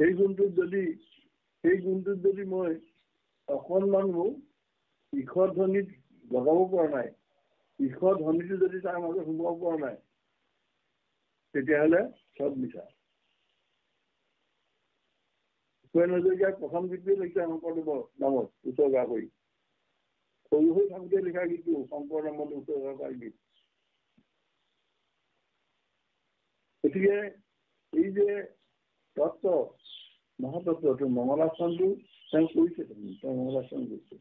সেই গুণটোত যদি মই অকণমান মোক ইশৰ ধ্বনিত লগাব পৰা নাই ইশৰ ধ্বনিটো যদি তাৰ মাজত সোমাব পৰা নাই তেতিয়াহ'লে চব মিছা ভূপেন হাজৰিকাৰ প্ৰথম গীতটোৱে লিখিছে শংকৰদেৱৰ নামত উৎসৰ্গা কৰি সৰু হৈ থাকোঁতে লিখা গীতটো শংকৰ নামত উৎসৰ্গা কৰা গীত গতিকে এই যে তত্ত্ব মহাতত্ত্বটো মংগলাচৰণটো তেওঁ কৰিছে তেওঁ মংগলাচৰণ কৰিছে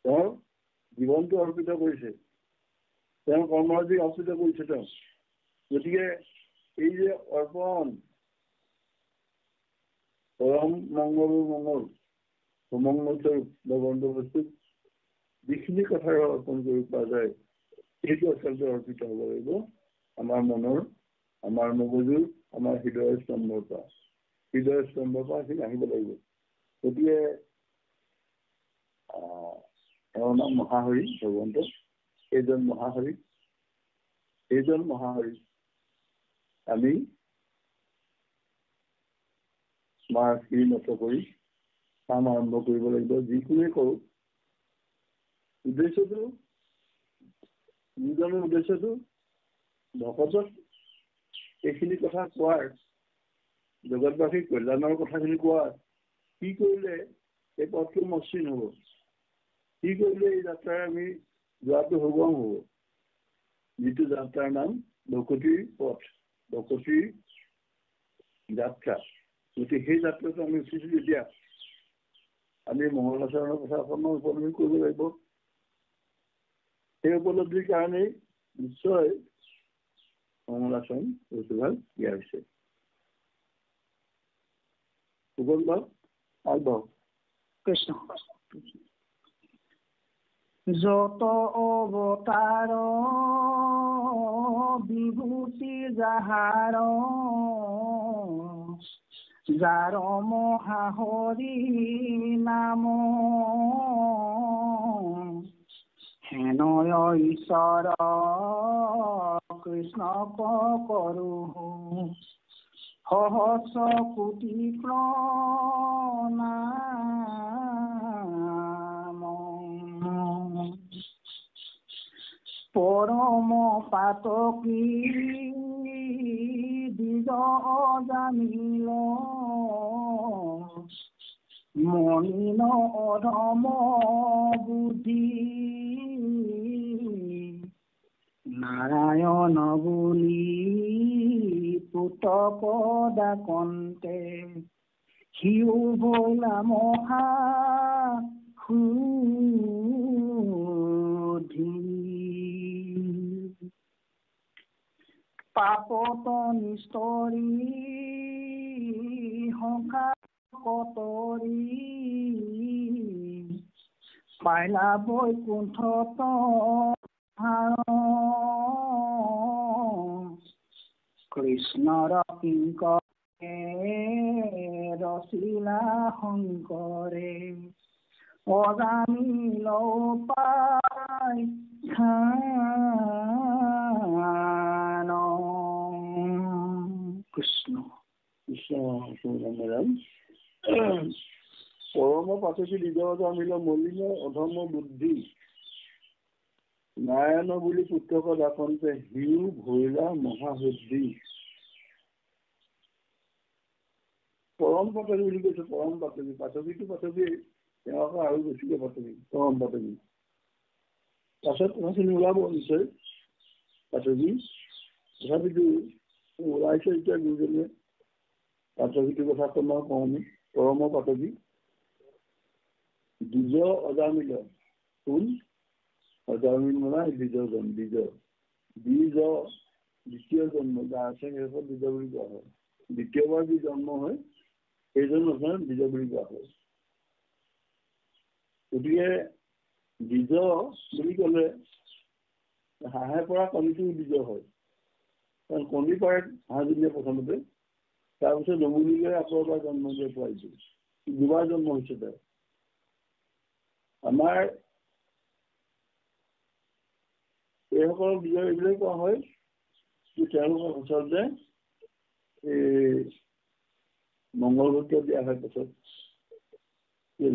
তেওঁৰ জীৱনটো অৰ্পিত কৰিছে তেওঁ কৰ্মৰাজি অৰ্পিত কৰিছে তেওঁ গতিকে এই যে অৰ্পণ পৰম মংগল সুমংগলস্বৰূপ ভগৱন্ত বস্তুক যিখিনি কথাৰে অৰ্পণ কৰিব পৰা যায় সেইটো আচলতে অৰ্পিত হ'ব লাগিব আমাৰ মনৰ আমাৰ মগজুৰ আমাৰ হৃদয়ৰ স্তম্ভৰ পৰা সেইখিনি আহিব লাগিব গতিকে তেওঁৰ নাম মহাহৰি ভগৱন্ত এইজন মহাহৰি আমি আমাৰ শ্ৰীমত কৰি কাম আৰম্ভ কৰিব লাগিব যিকোনোৱে কৰোঁ নিজৰ উদ্দেশ্যটো ভকতক এইখিনি কথা কোৱাৰ জগতবাসীৰ কল্যাণৰ কথাখিনি কোৱাৰ কি কৰিলে এই পথটো মসৃণ হ'ব কি কৰিলে এই যাত্ৰাৰে আমি যোৱাটো সুগম হ'ব যিটো যাত্ৰাৰ নাম ভকতিৰ পথ ভকতিৰ যাত্ৰা গতিকে সেই যাত্ৰাটো আমি উঠিছোঁ যেতিয়া আমি মংগলাচৰণৰ কথা অকণমান উপলব্ধি কৰিব লাগিব সেই উপলব্ধিৰ কাৰণেই নিশ্চয় মংগলাচৰণ বস্তুভাগ দিয়া হৈছে কৃষ্ণ যত অৱতাৰ বিভূতি যাহাৰ যাৰ মহাহৰি নাম হেনয় ঈশ্বৰ কৃষ্ণ কৰো সহস্ৰ কোটি প্ৰণাম পৰম পাতকী দ্বিজ জানিল মনিন অধম বুদ্ধি নাৰায়ণ বুলি পুতক ডাকন্তে সিও বলা মহা সুধি পাপত নিস্তৰি সংসাৰ কতৰি পাইলা বৈকুণ্ঠত কৃষ্ণৰ কিংকৰে ৰচিলা শংকৰে অজামিল পাই খান কৃষ্ণ কৃষ্ণ পৰম পাতকী হৃদয়ত আমিল মলিন অধম বুদ্ধি নাৰায়ণ বুলি পুত্ৰক ডাকন্তে সিও ভৈলা মহাবুদ্ধি। পৰম পাতকী বুলি কৈছে, পৰম পাতকী, পাতকীটো পাতকী, তেওঁ আকৌ আৰু বেছিকে পাতকী, পৰম পাতকী। পাছত কথাখিনি ওলাব নিশ্চয় পাতকী, তথাপিতো ওলাইছে এতিয়া গুৰুজনে পাতকীটোৰ কথা তোমাক কওঁ। পৰম পাতকী দ্বিজ অজামিল, কোন অজামিল মানে দ্বিজজন, দ্বিজ দ্বিতীয় জন্ম যাৰ আছে সেইখন দ্বিজ বুলি কোৱা হয়। দ্বিতীয়বাৰ যি জন্ম হয় সেইজন আপোনাৰ দ্বিজ বুলি কোৱা হয়। গতিকে দ্বিজ বুলি ক'লে হাঁহে পৰা কণীটো দ্বিজ হয়, কাৰণ কণী পাৰে হাঁহজনীয়ে প্ৰথমতে, তাৰপিছত জমনিলৈ আকৌ এবাৰ জন্ম দিয়ে পোৱালিটো, দুবাৰ জন্ম হৈছে তাৰ। আমাৰ এইসকলক এইবিলাক কোৱা হয় যে তেওঁলোকৰ আচলতে এই মংগলসূত্ৰ দিয়া হয় পাছত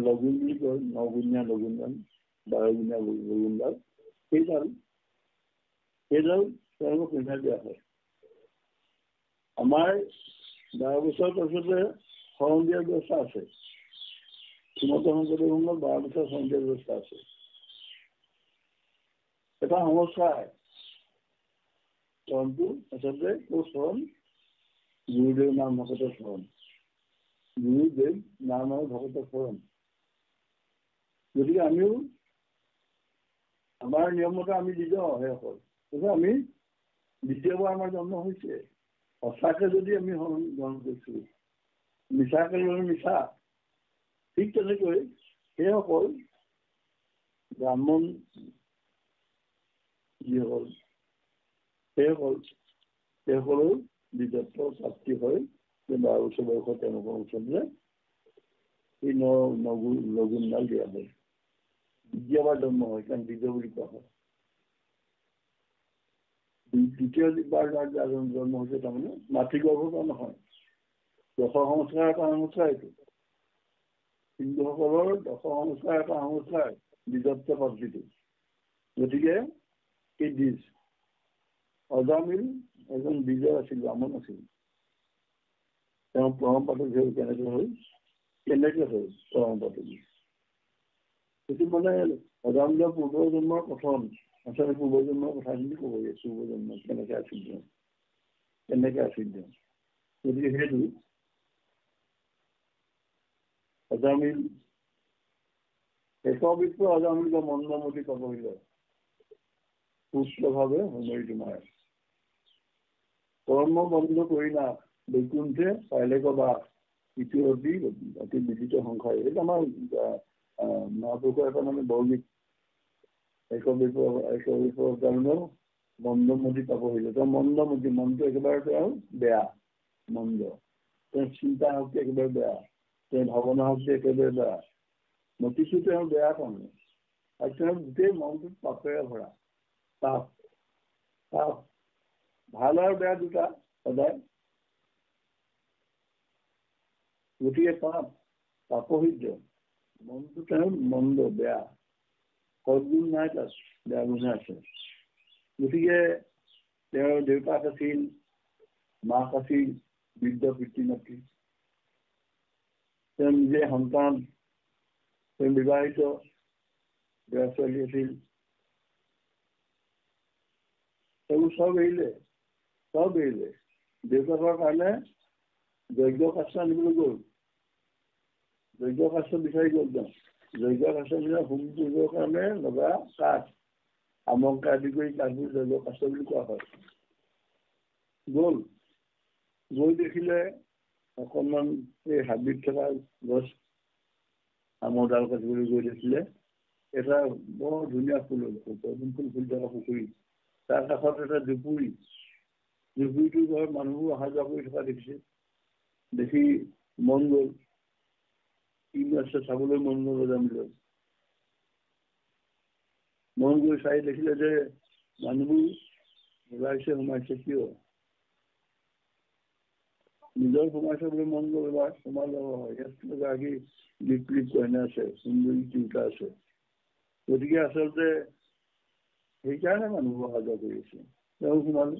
লগুণ বুলি কয়, 9 গুণীয়া লগুণডাল, 12 গুণীয়া লগুণডাল, সেইডাল তেওঁলোকক পিন্ধাই দিয়া হয়। আমাৰ 12 বছৰ পাছতে শৰণ দিয়াৰ ব্যৱস্থা আছে। শ্ৰীমন্ত শংকৰদেৱ 12 বছৰ শৰণ দিয়াৰ ব্যৱস্থা আছে। এটা সংস্কাৰ শৰণটো আচলতে শৰণ গুৰুদেৱ নাম ভকতৰ শৰণ, গুৰুদেৱ নাম আৰু ভকতৰ শৰণ। গতিকে আমিও আমাৰ নিয়মমতে আমি দি যাওঁ সেইসকল, কিন্তু আমি দ্বিতীয়বাৰ আমাৰ জন্ম হৈছে, সঁচাকে যদি আমি শৰণ গ্ৰহণ কৰিছো, মিছাকে ল'লে মিছা। ঠিক তেনেকৈ সেইসকল ব্ৰাহ্মণ যিসকল সেইসকলো দ্বিজত্ব প্ৰাপ্তি হয়। 12 বছৰ বয়সত তেওঁলোকৰ ওচৰতে এই লগুণডাল দিয়া হয়, দ্বিতীয়বাৰ জন্ম হয়, কাৰণ দ্বিজ বুলি কোৱা হয়। দ্বিতীয়বাৰ জন্ম হৈছে তাৰমানে মাতৃগৰ্ভৰ পৰা নহয়, দশ সংস্কাৰ এটা সংস্কাৰ এইটো, হিন্দুসকলৰ দশ সংস্কাৰ এটা সংস্কাৰ দ্বিজত্ব প্ৰাপ্তিটো। গতিকে এই দ্বিজ অজামিল এজন দ্বিজ আছিল, ব্ৰাহ্মণ আছিল। তেওঁ পৰম পাতকী হ'ল, কেনেকে হ'ল পৰম পাতকী? সেইটো মানে অজামিলৰ পূৰ্বজন্মৰ কথন, আচলতে পূৰ্বজন্মৰ কথাখিনি ক'ব, পূৰ্বজন্ম কেনেকে আছিল তেওঁ। গতিকে সেইটো অজামিল শেষ বিপ্ৰ অজামিল মন্দমতি কবহিল সুস্থভাৱে সমৰি তোমাৰ কৰ্ম বন্ধ কৰিলা বৈকুণ্ঠে পাইলে বাস, ইটো অতি বিদিত সংসাৰ। এইটো আমাৰ মহাপুৰুষৰ এটা মানে বৰগীত। এক বিপ্ৰ মন্দমতি পাবহিল, তেওঁ মন্দমতি, মনটো একেবাৰে তেওঁ বেয়া, মন্দ, তেওঁৰ চিন্তা শক্তি একেবাৰে বেয়া, তেওঁৰ ভাৱনা শক্তি একেবাৰে বেয়া, মতিটো তেওঁ বেয়া কাৰণে, আৰু তেওঁৰ গোটেই মনটোত পাপেৰে ভৰা, পাপ ভাল আৰু বেয়া দুটা সদায়। গতিকে পাপহিত মনটো তেওঁৰ মন্দ, বেয়া, সদ্গুণ নাই, তাত বেয়া গুণে আছে। গতিকে তেওঁৰ দেউতাক আছিল, মাক আছিল বৃদ্ধ পিতৃ মাতৃ। তেওঁ নিজে সন্তান, তেওঁ বিবাহিত ল'ৰা ছোৱালী আছিল, সেইবোৰ চব এৰিলে। দেউতাকৰ কাৰণে যজ্ঞ কাষ্ঠ আনিবলৈ গ'ল। যজ্ঞ কাষ্ঠ বিচাৰি গ'ল তেওঁ। যজ্ঞ কাষ্ঠ বিচাৰি হোম কৰিবৰ কাৰণে লগা কাঠ, আমংকা আদি কৰি কাঠবোৰ যজ্ঞ কাষ্ঠ বুলি কোৱা হয়। গৈ দেখিলে অকণমান এই হাবিত থকা গছ, আমৰ ডাল কাটিবলৈ গৈ দেখিলে এটা বৰ ধুনীয়া ফুল পদুম ফুল ফুলি থকা পুখুৰী, তাৰ কাষত এটা জুপুৰিটোৰ ঘৰত মানুহবোৰ অহা যোৱা কৰি থকা দেখিছে। দেখি মন গ'ল, কি আছে চাবলৈ মন গ'ল যাবলৈ। মন গৈ চাই দেখিলে যে মানুহবোৰ সোমাইছে কিয়? নিজৰ সোমাইছে বুলি মন গ'ল, এবাৰ সোমাই যাব হয়। ইয়াত এগৰাকী লিপ কইনা আছে, সুন্দৰী তিৰোতা আছে। গতিকে আচলতে সেইকাৰণে মানুহবোৰ অহা যোৱা কৰি আছে। তেওঁ সোমালে।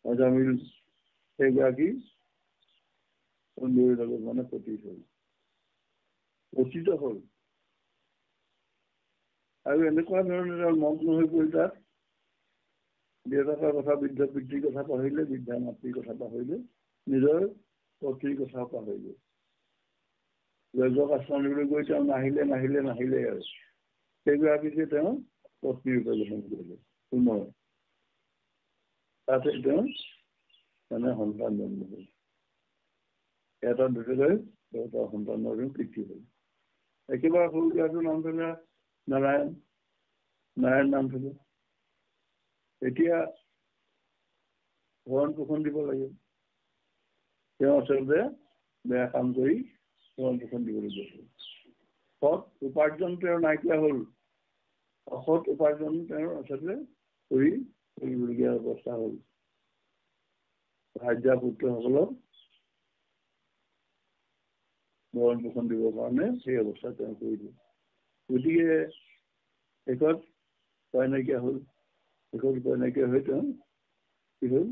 অজামিল সেইগৰাকী সুন্দৰীৰ লগত মানে পতিত হ'ল। আৰু এনেকুৱা ধৰণে মগ্ন হৈ পৰিল তাত। দেউতাকৰ কথা, বৃদ্ধ পিতৃৰ কথা পাহৰিলে, বৃদ্ধা মাতৃৰ কথা পাহৰিলে, নিজৰ পত্নীৰ কথা পাহৰিলে। যজ্ঞ কাষ্ঠ আনিবলৈ গৈ তেওঁ নাহিলে আৰু সেইগৰাকীকে তেওঁ পত্নী ৰূপে গ্ৰহণ কৰিলে। পুনৰ তাতে তেওঁ মানে সন্তান জন্ম হ'ল। এটা দুটাকৈ সন্তানৰ পিতৃ হ'ল। একেবাৰে সৰু ল'ৰাটোৰ নাম থলে নাৰায়ণ নাম থলে। এতিয়া ভৰণ পোষণ দিব লাগে। তেওঁ আচলতে বেয়া কাম কৰি ভৰণ পোষণ দিবলৈ গৈছিল। সৎ উপাৰ্জন তেওঁৰ নাইকিয়া হ'ল। অসৎ উপাৰ্জন তেওঁৰ আচলতে কৰিবলগীয়া অৱস্থা হ'ল। ভাৰ্যা পুত্ৰসকলক ভৰণ পোষণ দিবৰ কাৰণে সেই অৱস্থা তেওঁ কৰিলে। গতিকে শেষত উপায় নাইকিয়া হ'ল। উপায় নাইকিয়া হৈ তেওঁ কি হ'ল,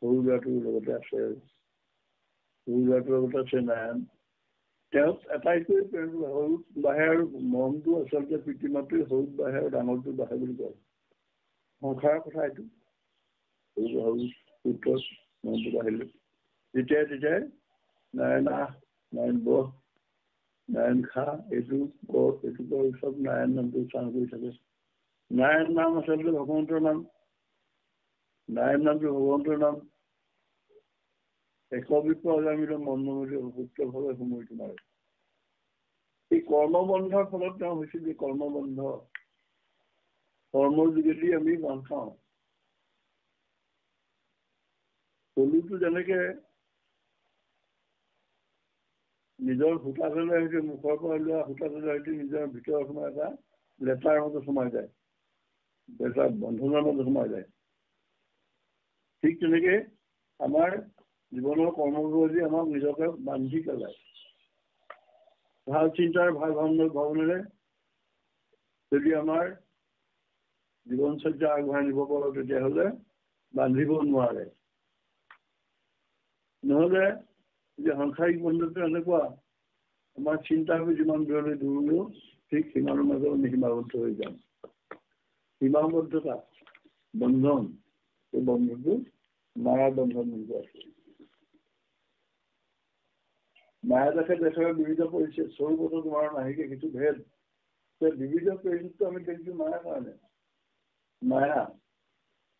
সৰু ল'ৰাটোৰ লগতে আছে। সৰু ল'ৰাটোৰ লগতে আছে নাৰায়ণ। তেওঁক আটাইতকৈ সৰুত বাঢ়ে আৰু মৰমটো আচলতে পিতৃ মাতৃৰ সৰুত বাঢ়ে আৰু ডাঙৰটো বাঢ়ে বুলি কয়। সংসাৰৰ কথা এইটো। সৰু পুত্ৰৰ মৰমটো বাঢ়িলে। তেতিয়াই নাৰায়ণ আহ, নাৰায়ণ বহ, নাৰায়ণ খা, এইটো কৰ চব নাৰায়ণ নামটো উচ্চাৰণ কৰি থাকে। নাৰায়ণ নাম আচলতে ভগৱন্তৰ নাম। নাৰায়ণ নামটো ভগৱন্তৰ নাম। একবিপ্ৰ অজামিল মন্মমূল্য পুত্ৰভাৱে সময় তোমাৰ। এই কৰ্মবন্ধৰ ফলত তেওঁ হৈছিল যে কৰ্মবন্ধ। কৰ্মৰ যোগেদি আমি বান্ধ খাওঁ। পলুটো যেনেকে নিজৰ সূতাটোলৈ হয়তো মুখৰ পৰা লোৱা সূতাটোলৈ হয়তো নিজৰ ভিতৰৰ সময় এটা লেটাৰ মতে সোমাই যায়, এটা বন্ধনৰ মতে সোমাই যায়। ঠিক তেনেকে আমাৰ জীৱনৰ কৰ্মবোধি আমাক নিজকে বান্ধি পেলায়। ভাল চিন্তাৰ ভাল ভাৱনেৰে যদি আমাৰ জীৱনচৰ্যা আগবঢ়াই নিব পাৰোঁ, তেতিয়াহ'লে বান্ধিব নোৱাৰে। নহ'লে যে সাংসাৰিক বন্ধুত্ব এনেকুৱা, আমাৰ চিন্তাবোৰ যিমান দূৰলৈ দূৰলৈও ঠিক সিমানৰ মাজত আমি সীমাবদ্ধ হৈ যাম। সীমাবদ্ধতা বন্ধন, এই বন্ধনটো মায়াৰ বন্ধন বুলি আছে। মায়া দেখে বিবিধ পৰিছে, স্বৰূপতো তোমাৰ নাহিকে কিছু ভেদ। বিবিধ পৰিচয়টো আমি দেখিছোঁ মায়াৰ কাৰণে। মায়া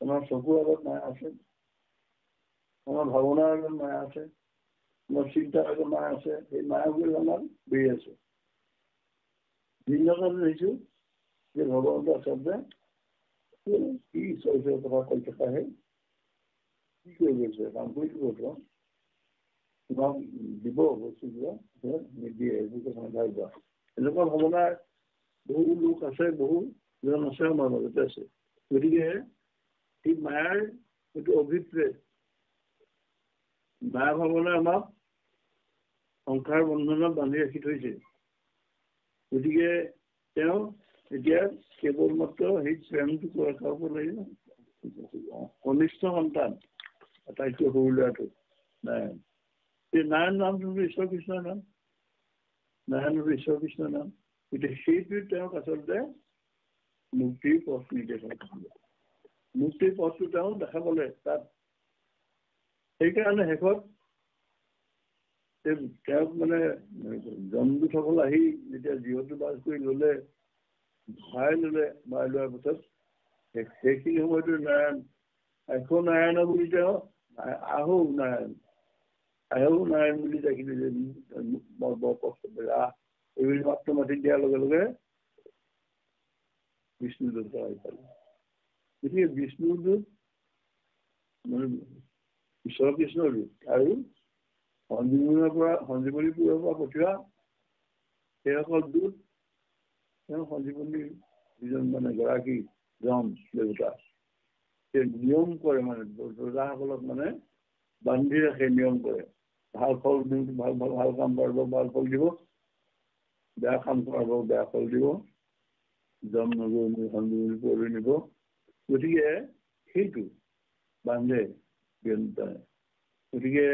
আমাৰ চকুৰ আগত মায়া আছে, আমাৰ ভাৱনাৰ আগত মায়া আছে, আমাৰ চিন্তাৰ আগত মায়া আছে। এই মায়াবোৰ আমাৰ বেৰি আছে। ভিন্নতা দেখিছোঁ যে ভগৱন্ত আচলতে কি ঈশ্বৰৰ কথা কৈ থকাহে, কি কৰি গৈছে, কাম কৰি দিব তোমাক দিব বস্তুবিলাক নিদিয়ে, এইবোৰ কথা নাভাবিবা যোৱা। এনেকুৱা ভাৱনাৰ বহু লোক আছে, বহুজন আছে আমাৰ মাজতে আছে। গতিকে এই মায়াৰ এইটো অভিপ্ৰেত। মায়া ভাৱনাই আমাক সংসাৰ বন্ধনত বান্ধি ৰাখি থৈছে। গতিকে তেওঁ এতিয়া কেৱল মাত্ৰ সেই প্ৰেমটো ৰখাব লাগিব। কনিষ্ঠ সন্তান আটাইতকৈ সৰু ল'ৰাটো নাৰায়ণ এই নাৰায়ণ নামটো ঈশ্বৰ কৃষ্ণৰ নাম নাৰায়ণটো ঈশ্বৰ কৃষ্ণৰ নাম গতিকে সেইটোৱে তেওঁক আচলতে মুক্তিৰ পথ নিৰ্দেশ কৰিছিলে মুক্তিৰ পথটো তেওঁ দেখাবলে তাত সেইকাৰণে শেষত তেওঁক মানে জমদূতসকল আহি যেতিয়া যিহতু বাস কৰি ল'লে ভৰাই লোৱাৰ পিছত সেইখিনি সময়তো নাৰায়ণ এশ নাৰায়ণ বুলি তেওঁ আহো নাৰায়ণ বুলি দেখিলে যে বৰ কষ্ট এইবুলি মাত্ৰ মাতি দিয়াৰ লগে লগে বিষ্ণুদূত আহি পালে গতিকে বিষ্ণুদূত মানে ঈশ্বৰ কৃষ্ণৰ দূত আৰু সঞ্জীৱনীপুৰৰ পৰা পঠিওৱা সেইসকল দূত তেওঁ সঞ্জীৱনী যিজন মানে গৰাকী যম দেৱতা সেই নিয়ম কৰে মানে ৰজাসকলক মানে বান্ধি ৰাখে নিয়ম কৰে ভাল ফল ভাল কাম কৰিব ভাল ফল দিব বেয়া কাম কৰাব বেয়া ফল দিব যম নগৈ সঞ্জীৱনী কৰি নিব গতিকে সেইটো বান্ধে গতিকে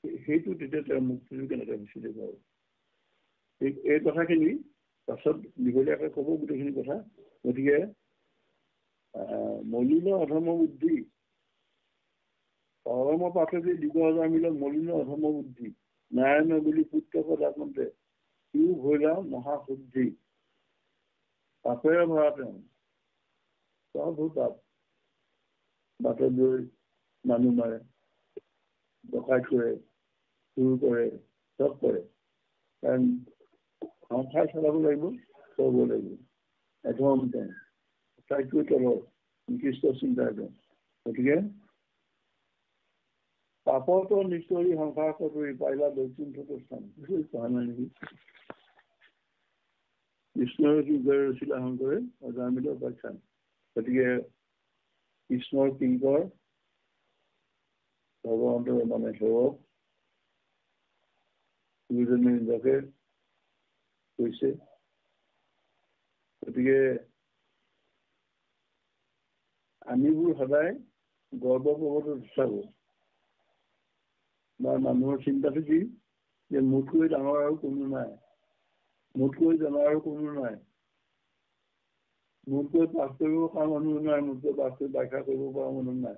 সেইটো তেতিয়া তেওঁৰ মুক্তিটো কেনেকৈ হৈছিলে বাৰু এই কথাখিনি পাছত দীঘলীয়াকৈ ক'ব গোটেইখিনি কথা গতিকে মলিন অধৰ্ম বুদ্ধি পৰম পাঠকে দিগজাৰ মিলত মলিন অধৰ্ম বুদ্ধি নাৰায়ণ বুলি পুত্ৰ পদাকন্তে সিও ভৈলা মহাশুদ্ধি পাপেৰে ভৰা তেওঁ চব পাপ বাটত গৈ মানুহ মাৰে ডকাইত কৰে চুৰ কৰে চব কৰে কাৰণ সংসাৰ চলাব লাগিব চলাব লাগিব এধম তেওঁ তাইতকৈ তলৰ নিকৃষ্ট চিন্তা তেওঁ গতিকে পাপতো নিশ্চয়ই সংসাৰ কৰি পাইলা বৈকুণ্ঠত স্থান পঢ়া নাই নেকি কৃষ্ণৰ যুগেৰে ৰচিলা শংকৰে অজামিল উপাখ্যান গতিকে কৃষ্ণৰ কিংকৰ ভগৱন্তৰ মানে সেৱক গুৰুজনে নিজকে কৈছে গতিকে আমিবোৰ সদায় গৰ্বপ্ৰৱত থাকো বা মানুহৰ চিন্তাটো কি যে মোতকৈ ডাঙৰ আৰু কোনো নাই মোতকৈ জনা আৰু কোনো নাই মোতকৈ পাছ কৰিব পৰা মানুহ নাই মোতকৈ পাছ কৰি ব্যাখ্যা কৰিব পৰা মানুহ নাই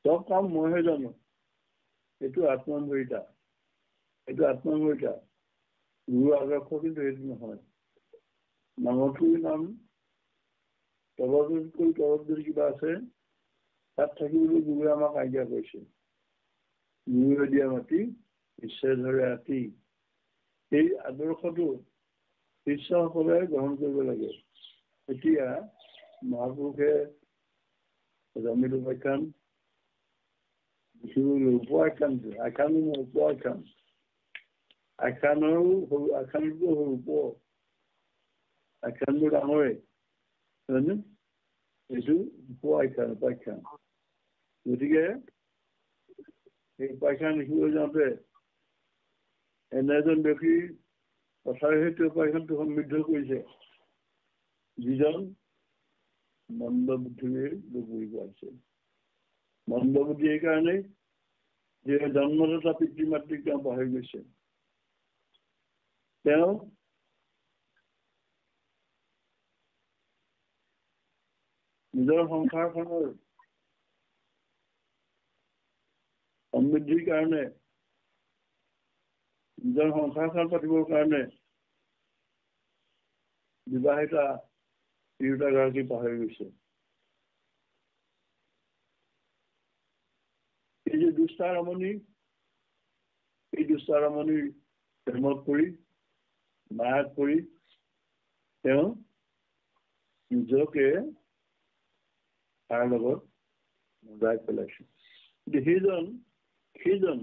চব কাম মইহে জানো এইটো আত্মম্ভৰিতা গুৰু আদৰ্শ কিন্তু সেইটো নহয় নামতকৈ নাম তলতকৈ তলত যদি কিবা আছে তাত থাকিবলৈ গুৰুৱে আমাক আজ্ঞা কৰিছে গুৰুৱে দিয়া মাটি ঈশ্বৰে ধৰে ৰাতি এই আদৰ্শটো শিষ্যসকলে গ্ৰহণ কৰিব লাগে এতিয়া মহাপুৰুষে জামিল উপাখ্যান আখ্যানৰো সৰু আখ্যানটো সৰু আখ্যানবোৰ ডাঙৰে হয়নে এইটো উপাখ্যান গতিকে এই উপাখ্যান লিখিবলৈ যাওঁতে এনে এজন ব্যক্তি কথাৰে সেইটো উপাখ্যানটো সমৃদ্ধ কৰিছে যিজন মন্দবুদ্ধিৰ লোক বুলি কোৱা হৈছে মন্দবুদ্ধি এইকাৰণেই যে জন্মদাতা পিতৃ মাতৃক তেওঁ পাহৰি গৈছে তেওঁ নিজৰ সংসাৰখনৰ সমৃদ্ধিৰ কাৰণে নিজৰ সংসাৰখন পাতিবৰ কাৰণে বিবাহিতা তিৰোতাগৰাকী পাহৰি গৈছে এই যে দুষ্টাৰমণিৰ প্ৰেমত পৰি মায়াত পৰি তেওঁ নিজকে তাৰ লগত মজাই পেলাইছে কিন্তু সেইজন